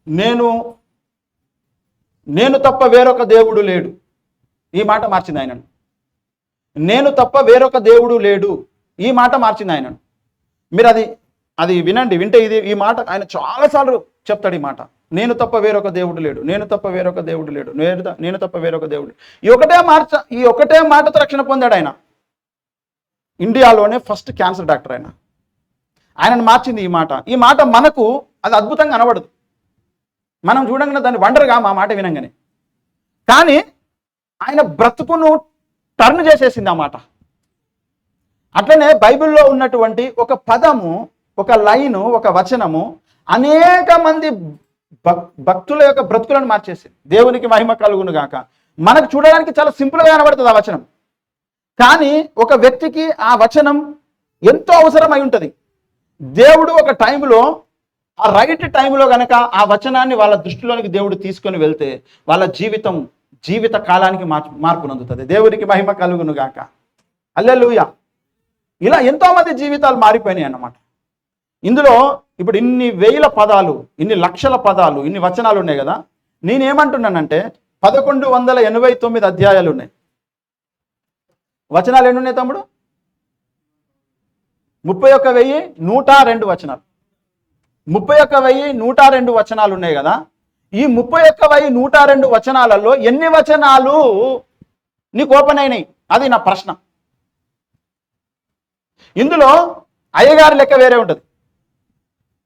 [SPEAKER 1] నేను తప్ప వేరొక దేవుడు లేడు. ఈ మాట మార్చింది ఆయనను. నేను తప్ప వేరొక దేవుడు లేడు, ఈ మాట మార్చింది ఆయనను. మీరు అది వినండి. వింటే ఈ మాట ఆయన చాలాసార్లు చెప్తాడు. ఈ మాట, నేను తప్ప వేరొక దేవుడు లేడు, నేను తప్ప వేరొక దేవుడు లేడు, నేను తప్ప వేరొక దేవుడు. ఈ ఒకటే మాటతో రక్షణ పొందాడు ఆయన. ఇండియాలోనే ఫస్ట్ క్యాన్సర్ డాక్టర్ ఆయనను మార్చింది ఈ మాట మనకు అది అద్భుతంగా కనబడదు. మనం చూడంగానే దాన్ని వండర్గా మా మాట వినంగానే. కానీ ఆయన బ్రతుకును టర్న్ చేసేసింది ఆ మాట. అట్లనే బైబిల్లో ఉన్నటువంటి ఒక పదము, ఒక లైను, ఒక వచనము అనేక మంది భక్తుల యొక్క బ్రతుకులను మార్చేసింది. దేవునికి మహిమ కలుగును గాక. మనకు చూడడానికి చాలా సింపుల్గా కనబడుతుంది ఆ వచనం, కానీ ఒక వ్యక్తికి ఆ వచనం ఎంతో అవసరమై ఉంటుంది. దేవుడు ఒక టైంలో, ఆ రైట్ టైంలో గనక ఆ వచనాన్ని వాళ్ళ దృష్టిలోనికి దేవుడు తీసుకొని వెళ్తే వాళ్ళ జీవిత కాలానికి మార్పు నందుతుంది. దేవునికి మహిమ కలుగును గాక. హల్లెలూయా. ఇలా ఎంతోమంది జీవితాలు మారిపోయినాయి అన్నమాట. ఇందులో ఇప్పుడు ఇన్ని వేల పదాలు, ఇన్ని లక్షల పదాలు, ఇన్ని వచనాలు ఉన్నాయి కదా. నేనేమంటున్నానంటే 1189 అధ్యాయాలు ఉన్నాయి. వచనాలు ఎన్ని ఉన్నాయి తమ్ముడు? 31,102 వచనాలు. 31,102 వచనాలు ఉన్నాయి కదా. ఈ 31,102 వచనాలలో ఎన్ని వచనాలు నీకు ఓపెన్ అయినాయి? అది నా ప్రశ్న. ఇందులో అయ్యగారి లెక్క వేరే ఉంటుంది,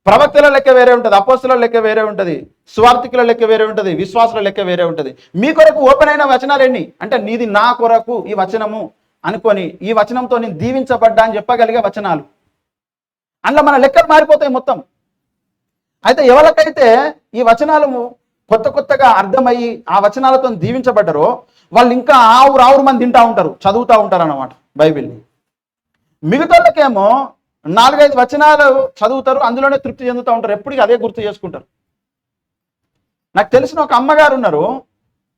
[SPEAKER 1] ప్రవక్తల లెక్క వేరే ఉంటుంది, అపోస్తుల లెక్క వేరే ఉంటుంది, స్వార్థికుల లెక్క వేరే ఉంటుంది, విశ్వాసుల లెక్క వేరే ఉంటుంది. మీ కొరకు ఓపెన్ అయిన వచనాలు ఎన్ని అంటే, నీది నా కొరకు ఈ వచనము అనుకొని ఈ వచనంతో నేను దీవించబడ్డా అని చెప్పగలిగే వచనాలు. అందులో మన లెక్కలు మారిపోతాయి మొత్తం. అయితే ఎవరికైతే ఈ వచనాలు కొత్తగా అర్థమయ్యి ఆ వచనాలతో దీవించబడ్డారో వాళ్ళు ఇంకా ఆవురు మంది తింటా ఉంటారు, చదువుతూ ఉంటారు అన్నమాట బైబిల్ని. మిగతాళ్ళకేమో 4-5 వచనాలు చదువుతారు, అందులోనే తృప్తి చెందుతూ ఉంటారు, ఎప్పటికీ అదే గుర్తు చేసుకుంటారు. నాకు తెలిసిన ఒక అమ్మగారు ఉన్నారు,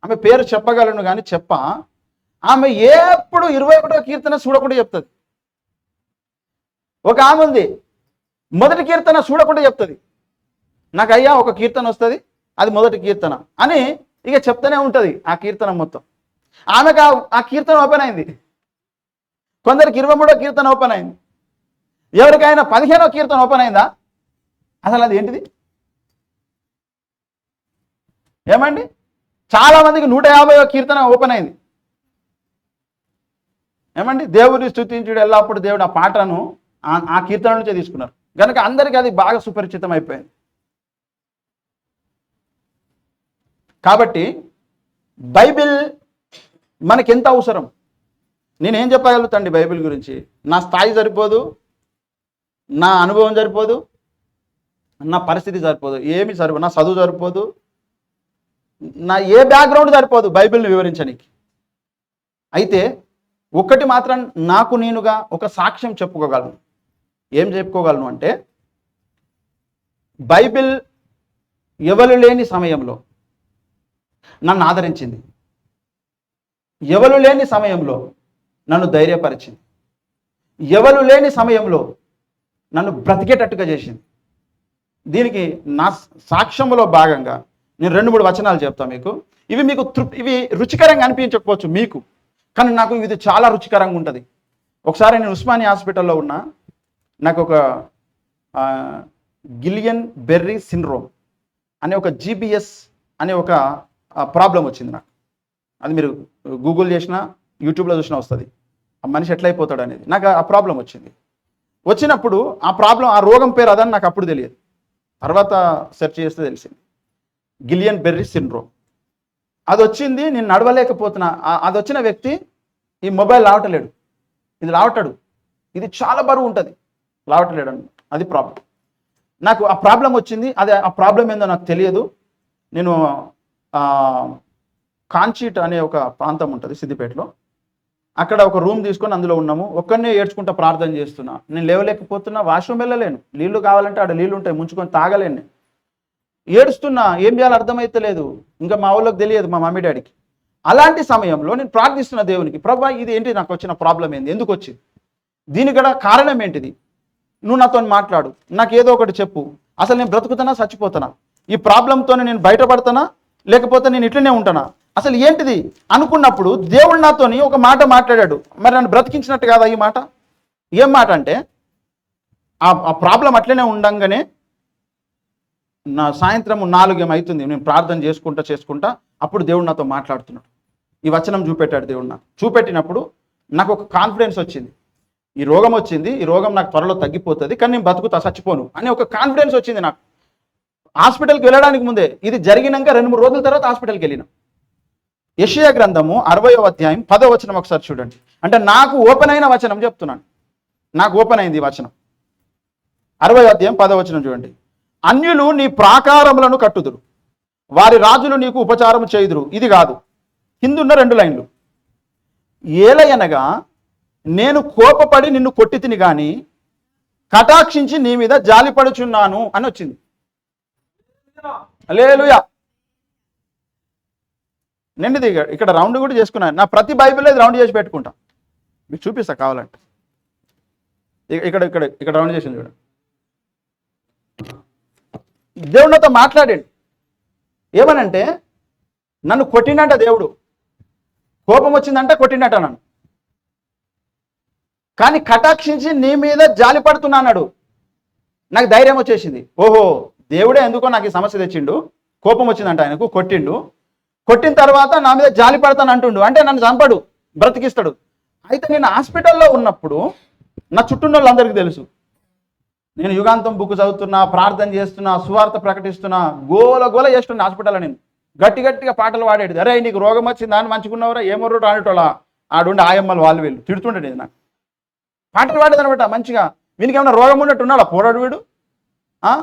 [SPEAKER 1] ఆమె పేరు చెప్పగలను కానీ ఆమె ఎప్పుడు 21వ కీర్తన చూడకుండా చెప్తుంది. ఒక ఆమె ఉంది, మొదటి కీర్తన చూడకుండా చెప్తుంది. నాకు అయ్యా ఒక కీర్తన వస్తుంది, అది మొదటి కీర్తన అని ఇక చెప్తూనే ఉంటుంది ఆ కీర్తన మొత్తం. ఆమెకు ఆ కీర్తన ఓపెన్ అయింది. కొందరికి 23వ కీర్తన ఓపెన్ అయింది, ఎవరికైనా 15వ కీర్తన ఓపెన్ అయిందా? అసలు అది ఏంటిది? ఏమండి, చాలా మందికి 150వ కీర్తన ఓపెన్ అయింది. ఏమండి, దేవుడిని స్తుతించుడు ఎల్లప్పుడు దేవుడు ఆ పాటను ఆ కీర్తన నుంచే తీసుకున్నారు కనుక అందరికీ అది బాగా సుపరిచితం అయిపోయింది. కాబట్టి బైబిల్ మనకి ఎంత అవసరం? నేనేం చెప్పగలుగుతాండి బైబిల్ గురించి? నా స్థాయి సరిపోదు, నా అనుభవం సరిపోదు, నా పరిస్థితి సరిపోదు, ఏమి సరిపోదు, నా చదువు సరిపోదు, నా ఏ బ్యాక్గ్రౌండ్ సరిపోదు బైబిల్ని వివరించడానికి. అయితే ఒక్కటి మాత్రం నాకు నేనుగా ఒక సాక్ష్యం చెప్పుకోగలను. ఏం చెప్పుకోగలను అంటే, బైబిల్ ఎవరు లేని సమయంలో నన్ను ఆదరించింది, ఎవరు లేని సమయంలో నన్ను ధైర్యపరిచింది, ఎవరు లేని సమయంలో నన్ను బ్రతికేటట్టుగా చేసింది. దీనికి నా సాక్ష్యంలో భాగంగా నేను 2-3 వచనాలు చెప్తాను మీకు. ఇవి రుచికరంగా అనిపించకపోవచ్చు మీకు, కానీ నాకు ఇది చాలా రుచికరంగా ఉంటుంది. ఒకసారి నేను ఉస్మానియా హాస్పిటల్లో ఉన్నా, నాకు ఒక గిలియన్ బెర్రీ సిండ్రోమ్ అనే ఒక జీబీఎస్ అనే ఒక ప్రాబ్లం వచ్చింది నాకు. అది మీరు గూగుల్ చేసినా యూట్యూబ్లో చూసినా వస్తుంది, ఆ మనిషి ఎట్లయిపోతాడు అనేది. నాకు ఆ ప్రాబ్లం వచ్చినప్పుడు ఆ రోగం పేరు అదని నాకు అప్పుడు తెలియదు, తర్వాత సెర్చ్ చేస్తే తెలిసింది, గిలియన్ బెర్రీ సిండ్రోమ్. అది వచ్చింది, నేను నడవలేకపోతున్నా. అది వచ్చిన వ్యక్తి ఈ మొబైల్ లావటలేడు, ఇది లావటాడు, ఇది చాలా బరువు ఉంటుంది, లావటలేడు అని. అది ప్రాబ్లం. నాకు ఆ ప్రాబ్లం వచ్చింది. ఆ ప్రాబ్లం ఏందో నాకు తెలియదు. నేను కాంచీట్ అనే ఒక ప్రాంతం ఉంటుంది సిద్దిపేటలో, అక్కడ ఒక రూమ్ తీసుకొని అందులో ఉన్నాము. ఒక్కడనే ఏడ్చుకుంటా ప్రార్థన చేస్తున్నా. నేను లేవలేకపోతున్నా, వాష్రూమ్ వెళ్ళలేను, నీళ్లు కావాలంటే ఆడ నీళ్ళు ఉంటాయి, ముంచుకొని తాగలేను. ఏడుస్తున్నా, ఏం చేయాలో అర్థమైతలేదు. ఇంకా మా ఊళ్ళోకి తెలియదు, మా మమ్మీ డాడీకి. అలాంటి సమయంలో నేను ప్రార్థిస్తున్న దేవునికి, ప్రభా ఇది ఏంటి, నాకు వచ్చిన ప్రాబ్లం ఏంది, ఎందుకు వచ్చింది, దీనికి కూడా కారణం ఏంటిది, నువ్వు నాతో మాట్లాడు, నాకు ఏదో ఒకటి చెప్పు. అసలు నేను బ్రతుకుతానా చచ్చిపోతానా, ఈ ప్రాబ్లంతో నేను బయటపడతానా లేకపోతే నేను ఇట్లనే ఉంటానా, అసలు ఏంటిది అనుకున్నప్పుడు దేవుడు నాతోని ఒక మాట మాట్లాడాడు. మరి నన్ను బ్రతికించినట్టు కాదా ఈ మాట? ఏం మాట అంటే, ఆ ప్రాబ్లం అట్లనే ఉండంగానే నా సాయంత్రం 4 అవుతుంది, నేను ప్రార్థన చేసుకుంటా అప్పుడు దేవుడు నాతో మాట్లాడుతున్నాడు. ఈ వచనం చూపెట్టాడు దేవుడు నాకు. చూపెట్టినప్పుడు నాకు ఒక కాన్ఫిడెన్స్ వచ్చింది, ఈ రోగం వచ్చింది, ఈ రోగం నాకు త్వరలో తగ్గిపోతుంది, కానీ నేను బతుకుతా, చచ్చిపోను అని ఒక కాన్ఫిడెన్స్ వచ్చింది నాకు. హాస్పిటల్కి వెళ్ళడానికి ముందే, ఇది జరిగినాక 2-3 రోజుల తర్వాత హాస్పిటల్కి వెళ్ళిన. యెషయా గ్రంథము 60వ అధ్యాయం 10వ వచనం ఒకసారి చూడండి. అంటే నాకు ఓపెన్ అయిన వచనం చెప్తున్నాను, నాకు ఓపెన్ అయింది ఈ వచనం. 60వ అధ్యాయం 10వ వచనం చూడండి. అన్యులు నీ ప్రాకారములను కట్టుదురు, వారి రాజులు నీకు ఉపచారము చేయుదురు. ఇది కాదు, కిందున్న 2 లైన్లు. ఏలయనగా నేను కోపపడి నిన్ను కొట్టి తిని గాని కటాక్షించి నీ మీద జాలిపడుచున్నాను అని వచ్చింది. హల్లెలూయా. నిండిది ఇక్కడ రౌండ్ కూడా చేసుకున్నాను. నా ప్రతి బైబిల్లో రౌండ్ చేసి పెట్టుకుంటా, మీకు చూపిస్తా కావాలంటే. ఇక్కడ రౌండ్ చేసింది చూడండి. దేవుడు నాతో మాట్లాడాడు. ఏమనంటే, నన్ను కొట్టిండంట దేవుడు, కోపం వచ్చిందంటే కొట్టిండట నన్ను. కానీ కటాక్షించి నీ మీద జాలి పడుతున్నా అన్నాడు. నాకు ధైర్యం వచ్చేసింది. ఓహో, దేవుడే ఎందుకో నాకు ఈ సమస్య తెచ్చిండు, కోపం వచ్చిందంట ఆయనకు, కొట్టిండు. కొట్టిన తర్వాత నా మీద జాలి పడతాను అంటుండు, అంటే నన్ను చంపడు, బ్రతికిస్తాడు. అయితే నేను హాస్పిటల్లో ఉన్నప్పుడు నా చుట్టూ వాళ్ళందరికీ తెలుసు, నేను యుగాంతం బుక్ చదువుతున్నా, ప్రార్థన చేస్తున్నా, సువార్త ప్రకటిస్తున్నా, గోల గోల చేస్తున్నా హాస్పిటల్లో. నేను గట్టిగా పాటలు పాడేది. అరే నీకు రోగం వచ్చింది, దాన్ని మంచుకున్నవరా, ఏమర్రు ఆడేటోళ్ళ ఆడుండి ఆయమ్మలు వాళ్ళు వీళ్ళు తిడుతుండేది. నాకు పాటలు పాడేదనమాట మంచిగా. వీనికి ఏమైనా రోగం ఉన్నట్టు ఉన్నాడా పోరాడు వీడు,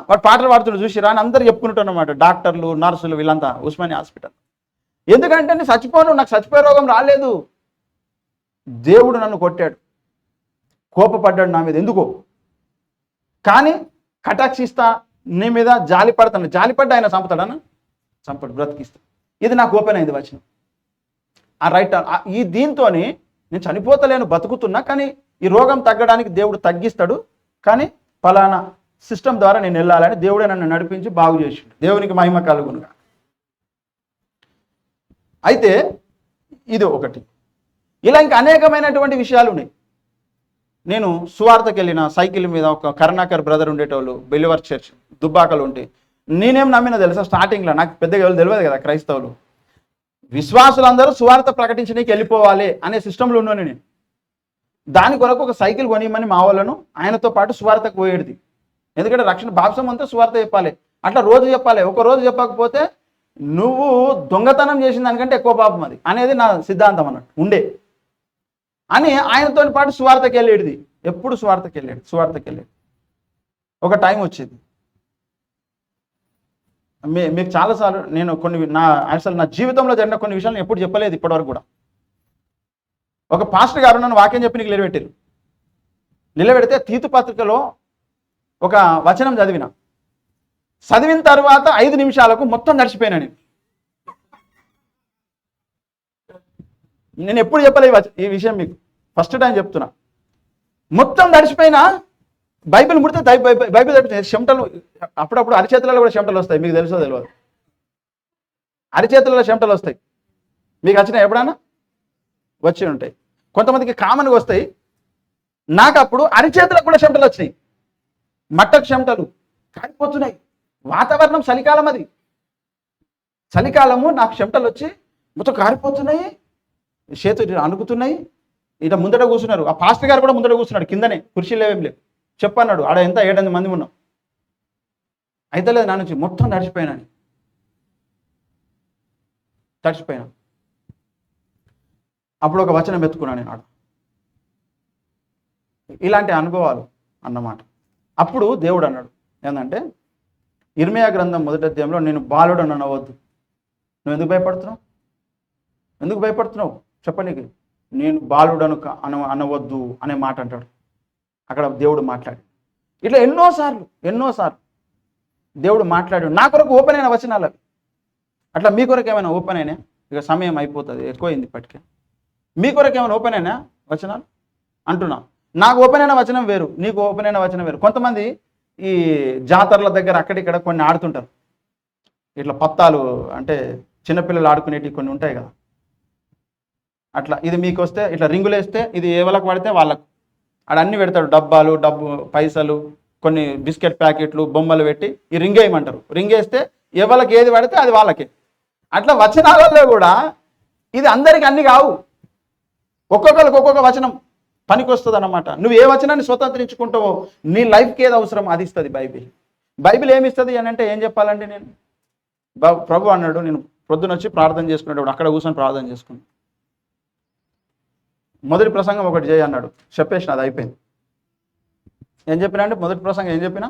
[SPEAKER 1] వాడు పాటలు పాడుతుండే చూసిరా అని అందరూ చెప్పుకుంటున్నమాట, డాక్టర్లు నర్సులు వీళ్ళంతా ఉస్మానియా హాస్పిటల్. ఎందుకంటే నేను చచ్చిపోను, నాకు చచ్చిపోయే రోగం రాలేదు. దేవుడు నన్ను కొట్టాడు, కోపపడ్డాడు నా మీద, ఎందుకో. కానీ కటాక్షిస్తా, నీ మీద జాలి పడతాను, జాలిపడ్డా ఆయన చంపుతాడన్నా, చంపడు, బ్రతికిస్తా. ఇది నాకు ఓపెన్ అయింది వచనం. ఆ రైట్ ఈ దీంతో నేను చనిపోతలేను, బతుకుతున్నా, కానీ ఈ రోగం తగ్గడానికి దేవుడు తగ్గిస్తాడు, కానీ ఫలానా సిస్టమ్ ద్వారా నేను వెళ్ళాలని దేవుడే నన్ను నడిపించి బాగు చేసిండు. దేవునికి మహిమ కలుగునుగా. అయితే ఇది ఒకటి. ఇలా ఇంకా అనేకమైనటువంటి విషయాలు ఉన్నాయి. నేను సువార్తకి వెళ్ళిన సైకిల్ మీద, ఒక కరుణాకర్ బ్రదర్ ఉండేటోళ్ళు బిలీవర్ చర్చ్ దుబ్బాకలు ఉంటే, నేనేం నమ్మినా తెలుసా, స్టార్టింగ్లో నాకు పెద్దగా ఎవరు తెలియదు కదా, క్రైస్తవులు విశ్వాసులందరూ సువార్త ప్రకటించడానికి వెళ్ళిపోవాలి అనే సిస్టంలో ఉన్నాను నేను. దాని కొరకు ఒక సైకిల్ కొనియమని మా వాళ్ళను ఆయనతో పాటు సువార్తకు పోయేది. ఎందుకంటే రక్షణ బాప్సం అంతా సువార్త చెప్పాలి, అట్లా రోజు చెప్పాలి. ఒక రోజు చెప్పకపోతే నువ్వు దొంగతనం చేసిన దానికంటే ఎక్కువ పాపం అది అనేది నా సిద్ధాంతం అన్నట్టు ఉండే అని ఆయనతో పాటు సువార్తకి వెళ్ళేది. ఎప్పుడు సువార్తకి వెళ్ళేది. ఒక టైం వచ్చింది, మీకు చాలాసార్లు నేను అసలు నా జీవితంలో జరిగిన కొన్ని విషయాలు ఎప్పుడు చెప్పలేదు ఇప్పటివరకు కూడా. ఒక పాస్టర్ గారు నన్ను వాక్యం చెప్పి నీకు నిలబెడితే తీతు పత్రికలో ఒక వచనం చదివిన తర్వాత 5 నిమిషాలకు మొత్తం నడిచిపోయినా. నేను ఎప్పుడు చెప్పలేదు ఈ విషయం, మీకు ఫస్ట్ టైం చెప్తున్నా. మొత్తం నడిచిపోయినా బైబిల్ ముడితే బైబిల్ చెమటలు, అప్పుడప్పుడు అరిచేతులలో కూడా చెమటలు వస్తాయి, మీకు తెలుసో తెలియదు. అరిచేతులలో చెమటలు వస్తాయి, మీకు వచ్చినాయి ఎప్పుడన్నా? వచ్చి ఉంటాయి. కొంతమందికి కామన్గా వస్తాయి. నాకు అప్పుడు అరిచేతులకు కూడా చెమటలు వచ్చినాయి, మట్టకు చెమటలు కారిపోతున్నాయి. వాతావరణం చలికాలం, అది చలికాలము. నాకు చెమటలు వచ్చి మొత్తం కారిపోతున్నాయి, చేతులు అణుకుతున్నాయి. ఇట ముందట కూర్చున్నారు, ఆ పాస్టర్ గారు కూడా ముందట కూర్చున్నాడు, కిందనే కుర్చీలు ఏమేం లేవు. చెప్పన్నాడు, ఆడ ఎంత 7-8 మంది ఉన్నాం. అయితే లేదు నా నుంచి మొత్తం తడిచిపోయినా. అప్పుడు ఒక వచనం ఎత్తుకున్నాను నేను ఆడ. ఇలాంటి అనుభవాలు అన్నమాట. అప్పుడు దేవుడు అన్నాడు ఏంటంటే, ఇర్మియా గ్రంథం 1వ అధ్యాయంలో, నేను బాలుడు అనవద్దు. నువ్వు ఎందుకు భయపడుతున్నావు చెప్పనీకి. నేను బాలుడను అనవద్దు అనే మాట అంటాడు అక్కడ దేవుడు మాట్లాడి. ఇట్లా ఎన్నోసార్లు దేవుడు మాట్లాడాడు. నా కొరకు ఓపెన్ అయిన వచనాలు అవి. అట్లా మీ కొరకు ఏమైనా ఓపెన్ అయినా? ఇక సమయం అయిపోతుంది, ఎక్కువైంది ఇప్పటికే. మీ కొరకు ఏమైనా ఓపెన్ అయినా వచనాలు అంటున్నా? నాకు ఓపెన్ అయిన వచనం వేరు, నీకు ఓపెన్ అయిన వచనం వేరు. కొంతమంది ఈ జాతరల దగ్గర అక్కడిక్కడ కొన్ని ఆడుతుంటారు, ఇట్లా పత్తాలు అంటే చిన్నపిల్లలు ఆడుకునేటివి కొన్ని ఉంటాయి కదా, అట్లా. ఇది మీకు వస్తే ఇట్లా రింగులు వేస్తే ఇది ఎవరికి పడితే వాళ్ళకు అన్నీ పెడతాడు, డబ్బు పైసలు, కొన్ని బిస్కెట్ ప్యాకెట్లు, బొమ్మలు పెట్టి ఈ రింగ్ వేయమంటారు. రింగ్ వేస్తే ఎవరికి ఏది పడితే అది వాళ్ళకే. అట్లా వచనాలలో కూడా ఇది అందరికి అన్ని కావు, ఒక్కొక్కరికి ఒక్కొక్క వచనం పనికి వస్తుంది అన్నమాట. నువ్వు ఏ వచనాన్ని స్వతంత్రించుకుంటావో, నీ లైఫ్కి ఏది అవసరం అది ఇస్తుంది బైబిల్ ఏమి ఇస్తుంది అని అంటే ఏం చెప్పాలంటే, నేను ప్రభు అన్నాడు, నేను పొద్దున వచ్చి ప్రార్థన చేసుకునేటప్పుడు అక్కడ కూర్చొని ప్రార్థన చేసుకున్నాను. మొదటి ప్రసంగం ఒకటి చేయి అన్నాడు, చెప్పేసిన, అది అయిపోయింది. ఏం చెప్పినా అంటే మొదటి ప్రసంగం ఏం చెప్పినా,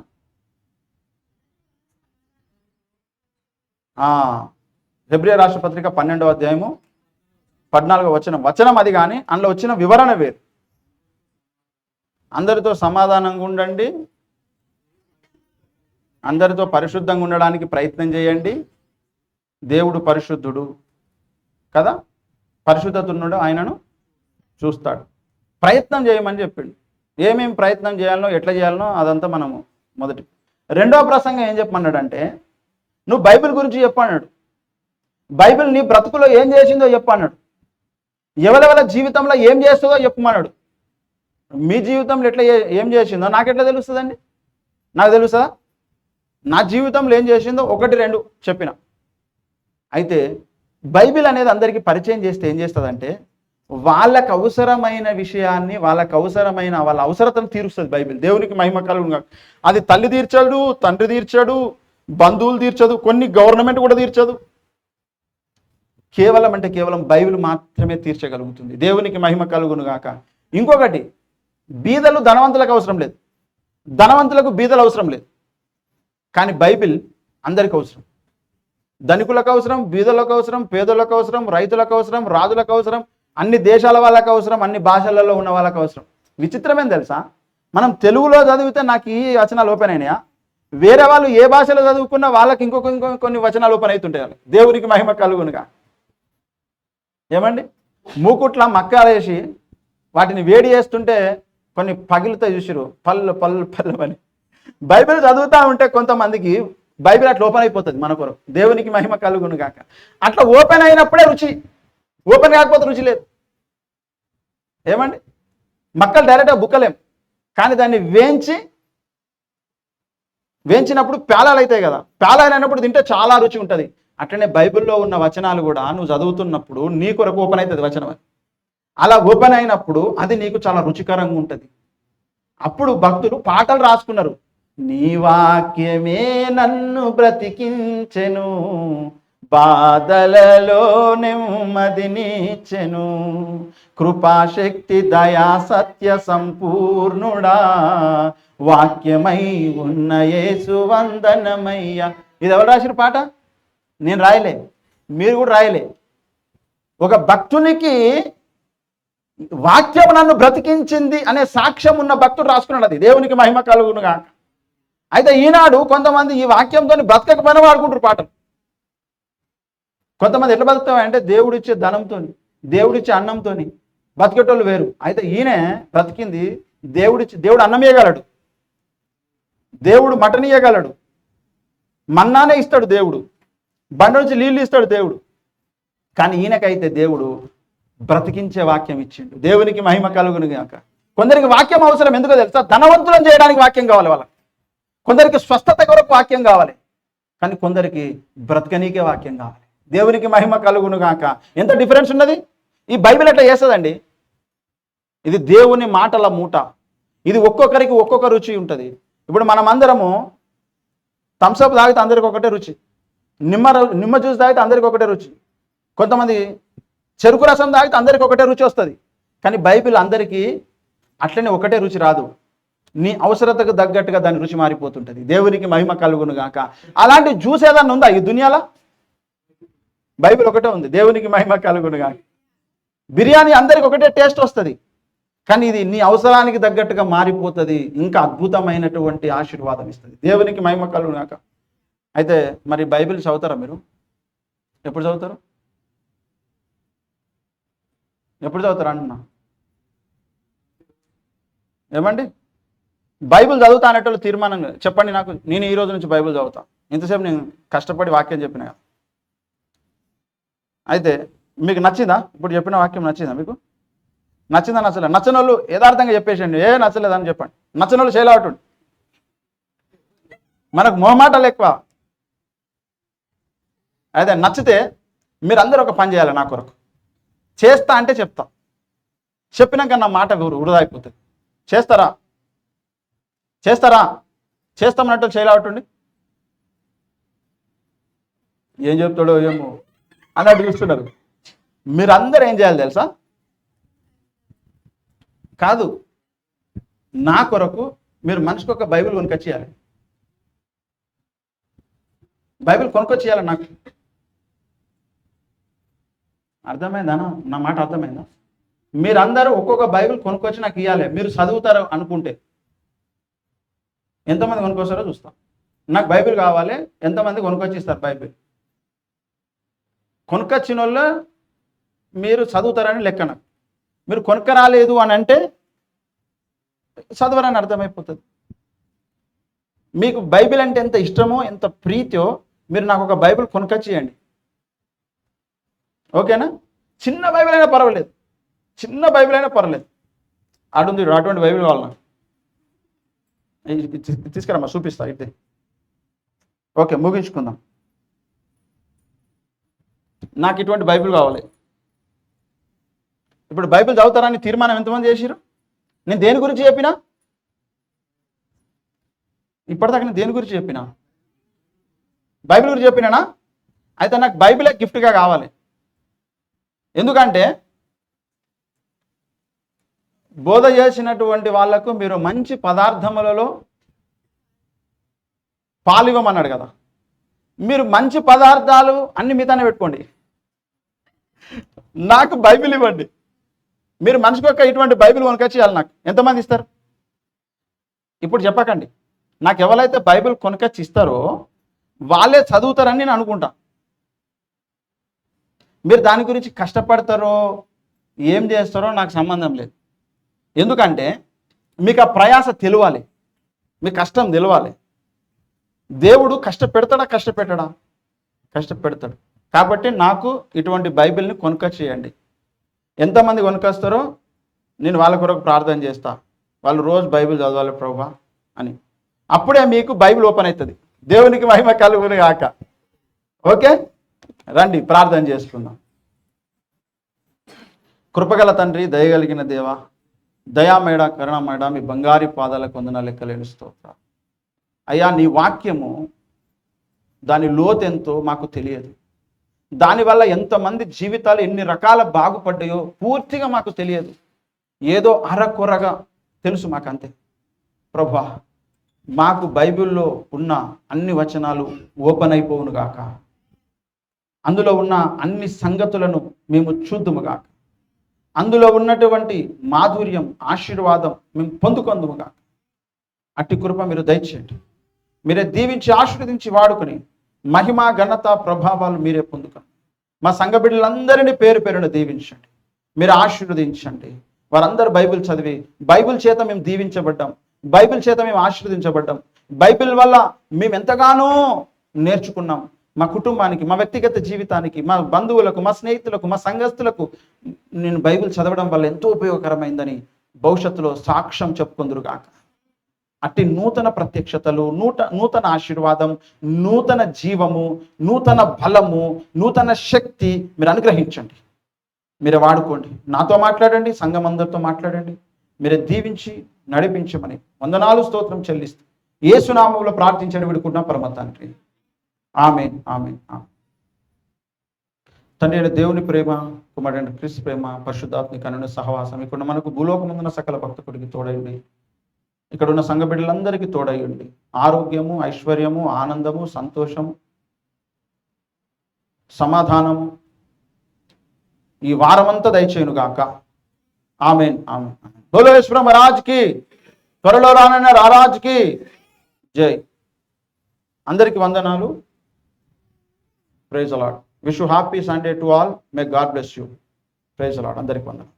[SPEAKER 1] హెబ్రీ రాష్ట్ర పత్రిక 12వ అధ్యాయము 14వ వచనం అది. కానీ అందులో వచ్చిన వివరణ వేరు. అందరితో సమాధానంగా ఉండండి, అందరితో పరిశుద్ధంగా ఉండడానికి ప్రయత్నం చేయండి, దేవుడు పరిశుద్ధుడు కదా, పరిశుద్ధత ఉన్నాడు, ఆయనను చూస్తాడు. ప్రయత్నం చేయమని చెప్పిండు. ఏమేమి ప్రయత్నం చేయాలనో, ఎట్లా చేయాలనో అదంతా మనము రెండవ ప్రసంగం ఏం చెప్పమన్నాడంటే, నువ్వు బైబిల్ గురించి చెప్పన్నాడు. బైబిల్ నీ బ్రతుకులో ఏం చేసిందో చెప్పు అన్నాడు. ఎవరెవరి జీవితంలో ఏం చేస్తుందో చెప్పమన్నాడు. మీ జీవితంలో ఎట్లా ఏం చేసిందో నాకెట్లా తెలుస్తుందండి? నాకు తెలుస్తుందా? నా జీవితంలో ఏం చేసిందో 1, 2 చెప్పిన. అయితే బైబిల్ అనేది అందరికీ పరిచయం చేస్తే ఏం చేస్తుందంటే వాళ్ళకు అవసరమైన విషయాన్ని, వాళ్ళకు అవసరమైన వాళ్ళ అవసరతను తీరుస్తుంది బైబిల్. దేవునికి మహిమ కలుగును. అది తల్లి తీర్చడు, తండ్రి తీర్చడు, బంధువులు తీర్చదు, కొన్ని గవర్నమెంట్ కూడా తీర్చదు. కేవలం బైబిల్ మాత్రమే తీర్చగలుగుతుంది. దేవునికి మహిమ కలుగును గాక. ఇంకొకటి, బీదలు ధనవంతులకు అవసరం లేదు, ధనవంతులకు బీదలు అవసరం లేదు. కానీ బైబిల్ అందరికి అవసరం. ధనికులకు అవసరం, బీదలకు అవసరం, పేదలకు అవసరం, రైతులకు అవసరం, రాజులకు అవసరం, అన్ని దేశాల వాళ్ళకు అవసరం, అన్ని భాషలలో ఉన్న వాళ్ళకు అవసరం. విచిత్రమేం తెలుసా? మనం తెలుగులో చదివితే నాకు ఈ వచనాలు ఓపెన్ అయినాయా? వేరే వాళ్ళు ఏ భాషలో చదువుకున్నా వాళ్ళకి ఇంకొక కొన్ని వచనాలు ఓపెన్ అవుతుంటాయి. వాళ్ళు దేవునికి మహిమ కలుగునుగా. ఏమండి, మూకుట్ల మక్కాలేసి వాటిని వేడి చేస్తుంటే కొన్ని పగిలితో చూసిరు, పళ్ళు పళ్ళు పళ్ళు అని. బైబిల్ చదువుతూ ఉంటే కొంతమందికి బైబిల్ అట్లా ఓపెన్ అయిపోతుంది మన కొరకు. దేవునికి మహిమ కలుగును గాక. అట్లా ఓపెన్ అయినప్పుడే రుచి, ఓపెన్ కాకపోతే రుచి లేదు. ఏమండి, మక్కలు డైరెక్ట్గా బుక్కలేం, కానీ దాన్ని వేయించినప్పుడు పేలాలు అవుతాయి కదా, పేలాలు అయినప్పుడు తింటే చాలా రుచి ఉంటుంది. అట్లనే బైబిల్లో ఉన్న వచనాలు కూడా నువ్వు చదువుతున్నప్పుడు నీ కొరకు ఓపెన్ అవుతుంది వచనం. అలా ఓపెన్ అయినప్పుడు అది నీకు చాలా రుచికరంగా ఉంటుంది. అప్పుడు భక్తులు పాటలు రాసుకున్నారు. నీ వాక్యమే నన్ను బ్రతికించెను, బాధలలో నెమ్మదినిచ్చెను, కృపాశక్తి దయా సత్య సంపూర్ణుడా, వాక్యమై ఉన్న యేసు వందనమయ్యా. ఇది ఎవరు రాసిన పాట? నేను రాయలే, మీరు కూడా రాయలే. ఒక భక్తునికి వాక్యం నన్ను బ్రతికించింది అనే సాక్ష్యం ఉన్న భక్తుడు రాసుకున్నాడు. అది దేవునికి మహిమ కలుగునుగా. అయితే ఈనాడు కొంతమంది ఈ వాక్యంతో బ్రతకకపోయినా వాడుకుంటారు పాటలు. కొంతమంది ఎట్లా బతుకుతామంటే దేవుడిచ్చే ధనంతో, దేవుడిచ్చే అన్నంతో బతికేటోళ్ళు వేరు. అయితే ఈయన బ్రతికింది దేవుడు అన్నం ఇవ్వగలడు, దేవుడు మటన్ ఇవ్వగలడు, మన్నానే ఇస్తాడు దేవుడు, బండ నుంచి నీళ్ళు ఇస్తాడు దేవుడు. కానీ ఈయనకైతే దేవుడు బ్రతికించే వాక్యం ఇచ్చిండు. దేవునికి మహిమ కలుగును గాక. కొందరికి వాక్యం అవసరం, ఎందుకో తెలుసా? ధనవంతులను చేయడానికి వాక్యం కావాలి వాళ్ళకి. కొందరికి స్వస్థత కొరకు వాక్యం కావాలి, కానీ కొందరికి బ్రతకనీకే వాక్యం కావాలి. దేవునికి మహిమ కలుగును గాక. ఎంత డిఫరెన్స్ ఉన్నది! ఈ బైబిల్ ఎట్లా చేస్తుందండి? ఇది దేవుని మాటల మూట. ఇది ఒక్కొక్కరికి ఒక్కొక్క రుచి ఉంటుంది. ఇప్పుడు మనమందరము థమ్స్అప్ తాగితే అందరికి ఒకటే రుచి, నిమ్మ జ్యూస్ తాగితే అందరికి ఒకటే రుచి, కొంతమంది చెరుకు రసం తాగితే అందరికి ఒకటే రుచి వస్తుంది. కానీ బైబిల్ అందరికీ అట్లనే ఒకటే రుచి రాదు. నీ అవసరతకు తగ్గట్టుగా దాని రుచి మారిపోతుంటుంది. దేవునికి మహిమ కలుగును గాక. అలాంటి జ్యూస్ ఏదన్నా ఉందా ఈ దునియాలో? బైబిల్ ఒకటే ఉంది. దేవునికి మహిమ కలుగును గాక. బిర్యానీ అందరికి ఒకటే టేస్ట్ వస్తుంది, కానీ ఇది నీ అవసరానికి తగ్గట్టుగా మారిపోతుంది. ఇంకా అద్భుతమైనటువంటి ఆశీర్వాదం ఇస్తుంది. దేవునికి మహిమ కలుగును గాక. అయితే మరి బైబిల్ చదువుతారా మీరు? ఎప్పుడు చదువుతారు? ఎప్పుడు చదువుతారు అంటున్నా? ఏమండి, బైబిల్ చదువుతా అనేటోళ్ళు తీర్మానంగా చెప్పండి నాకు. నేను ఈ రోజు నుంచి బైబిల్ చదువుతా. ఇంతసేపు నేను కష్టపడి వాక్యం చెప్పిన. అయితే మీకు నచ్చిందా? ఇప్పుడు చెప్పిన వాక్యం నచ్చిందా మీకు? నచ్చిందా నచ్చలే? నచ్చని వాళ్ళు యథార్థంగా చెప్పేసండి, నచ్చలేదని చెప్పండి. నచ్చని వాళ్ళు చేయలేవటండి. మనకు మొహమాటాలు ఎక్కువ. అయితే నచ్చితే మీరందరూ ఒక పని చేయాలి నా కొరకు. చేస్తా అంటే చెప్తా, చెప్పినాక నా మాట వృధా అయిపోతుంది. చేస్తారా? చేస్తామన్నట్టు చేయలేవటండి. ఏం చెప్తాడో ఏమో అన్నట్టు చూస్తున్నారు. మీరందరూ ఏం చేయాలి తెలుసా? కాదు, నా కొరకు మీరు మనిషికి ఒక బైబిల్ కొనుక్కొచ్చేయాలి. బైబిల్ కొనుక్కొచ్చేయాలి నాకు. అర్థమైందా? నా మాట అర్థమైందా? మీరందరూ ఒక్కొక్క బైబిల్ కొనుక్కొచ్చి నాకు ఇవ్వాలి. మీరు చదువుతారు అనుకుంటే ఎంతమంది కొనుక్కొస్తారో చూస్తాం. నాకు బైబిల్ కావాలి, ఎంతమంది కొనుక్కొచ్చి ఇస్తారు బైబిల్? కొనుక్కొచ్చిన వాళ్ళు మీరు చదువుతారని లెక్కన. మీరు కొనుక్కరాలేదు అని అంటే చదవరని అర్థమైపోతుంది. మీకు బైబిల్ అంటే ఎంత ఇష్టమో ఎంత ప్రీతియో మీరు నాకు ఒక బైబిల్ కొనుక్కొచ్చేయండి. ఓకేనా? చిన్న బైబిల్ అయినా పర్వాలేదు, చిన్న బైబిల్ అయినా పర్వాలేదు. అటుంది అటువంటి బైబిల్ కావాలి నాకు. తీసుకురమ్మా, చూపిస్తా ఇది. ఓకే, ముగించుకుందాం. నాకు ఇటువంటి బైబిల్ కావాలి. ఇప్పుడు బైబిల్ చదువుతారని తీర్మానం ఎంతమంది చేసిరు? నేను దేని గురించి చెప్పినా? ఇప్పటిదాకా నేను దేని గురించి చెప్పినా? బైబిల్ గురించి చెప్పినానా? అయితే నాకు బైబిలే గిఫ్ట్గా కావాలి. ఎందుకంటే బోధ చేసినటువంటి వాళ్లకు మీరు మంచి పదార్థములలో పాలివ్వమన్నాడు కదా. మీరు మంచి పదార్థాలు అన్ని మిగతానే పెట్టుకోండి, నాకు బైబిల్ ఇవ్వండి. మీరు మనిషికి ఒక ఇటువంటి బైబిల్ కొనుకొచ్చి ఇవ్వాలి. నాకు ఎంతమంది ఇస్తారు? ఇప్పుడు చెప్పకండి. నాకు ఎవరైతే బైబిల్ కొనుకొచ్చి ఇస్తారో వాళ్ళే చదువుతారని నేను అనుకుంటా. మీరు దాని గురించి కష్టపడతారో ఏం చేస్తారో నాకు సంబంధం లేదు. ఎందుకంటే మీకు ఆ ప్రయాస తెలియాలి, మీ కష్టం తెలవాలి. దేవుడు కష్టపెడతాడా? కష్టపెడతాడు. కాబట్టి నాకు ఇటువంటి బైబిల్ని కొనుకొచ్చేయండి. ఎంతమంది కొనుకొస్తారో నేను వాళ్ళ కొరకు ప్రార్థన చేస్తా. వాళ్ళు రోజు బైబిల్ చదవాలి ప్రభువా అని. అప్పుడే మీకు బైబిల్ ఓపెన్ అవుతుంది. దేవునికి మహిమ కలుగును గాక. ఓకే, రండి ప్రార్థన చేసుకుందాం. కృపగల తండ్రి, దయగలిగిన దేవ, దయామేడ, కరుణామేడ, మీ బంగారి పాదాలకు వందనాలు లెక్కలేని స్తోత్రాలు. అయ్యా, నీ వాక్యము దాని లోతెంతో మాకు తెలియదు. దానివల్ల ఎంతమంది జీవితాలు ఎన్ని రకాల బాగుపడ్డాయో పూర్తిగా మాకు తెలియదు. ఏదో అరకొరగా తెలుసు మాకంతే. ప్రభువా, మాకు బైబిల్లో ఉన్న అన్ని వచనాలు ఓపెన్ అయిపోవును గాక. అందులో ఉన్న అన్ని సంగతులను మేము చూద్దుముగాక. అందులో ఉన్నటువంటి మాధుర్యం, ఆశీర్వాదం మేము పొందుకొందుముగాక. అట్టి కృప మీరు దయచేయండి. మీరే దీవించి ఆశీర్వదించి వాడుకొని మహిమ, ఘనత, ప్రభావాలు మీరే పొందుకొని మా సంఘ బిడ్డలందరినీ పేరు పేరున దీవించండి. మీరు ఆశీర్వదించండి. వారందరూ బైబిల్ చదివి బైబిల్ చేత మేము దీవించబడ్డాం, బైబిల్ చేత మేము ఆశీర్వదించబడ్డాం. బైబిల్ వల్ల మేము ఎంతగానో నేర్చుకున్నాం. మా కుటుంబానికి, మా వ్యక్తిగత జీవితానికి, మా బంధువులకు, మా స్నేహితులకు, మా సంఘస్థులకు నేను బైబిల్ చదవడం వల్ల ఎంతో ఉపయోగకరమైందని భవిష్యత్తులో సాక్ష్యం చెప్పుకుందురుగాక. అట్టి నూతన ప్రత్యక్షతలు, నూతన ఆశీర్వాదం, నూతన జీవము, నూతన బలము, నూతన శక్తి మీరు అనుగ్రహించండి. మీరే వాడుకోండి. నాతో మాట్లాడండి, సంఘం అందరితో మాట్లాడండి. మీరే దీవించి నడిపించమని వందనాలు, స్తోత్రం చెల్లిస్తూ యేసు నామములో ప్రార్థించండి విడుకుంటున్నాం పరమ తండ్రి. ఆమేన్, ఆమేన్, ఆమేన్. తండ్రి అయిన దేవుని ప్రేమ, కుమారుడైన క్రీస్తు ప్రేమ, పరిశుద్ధాత్మ కనుని సహవాసం ఇక్కడ మనకు భూలోకమందున సకల భక్తుడికి తోడైంది. ఇక్కడ ఉన్న సంఘ బిడ్డలందరికీ తోడయ్యండి. ఆరోగ్యము, ఐశ్వర్యము, ఆనందము, సంతోషము, సమాధానము ఈ వారమంతా దయచేయును గాక. ఆమేన్, ఆమేన్. బోలో యేసు మహారాజ్కి, త్వరలో రానన్న రారాజ్కి జై. అందరికి వందనాలు. Praise the Lord. Wish you happy Sunday to all. May God bless you. Praise the Lord. అందరికి వందనాలు.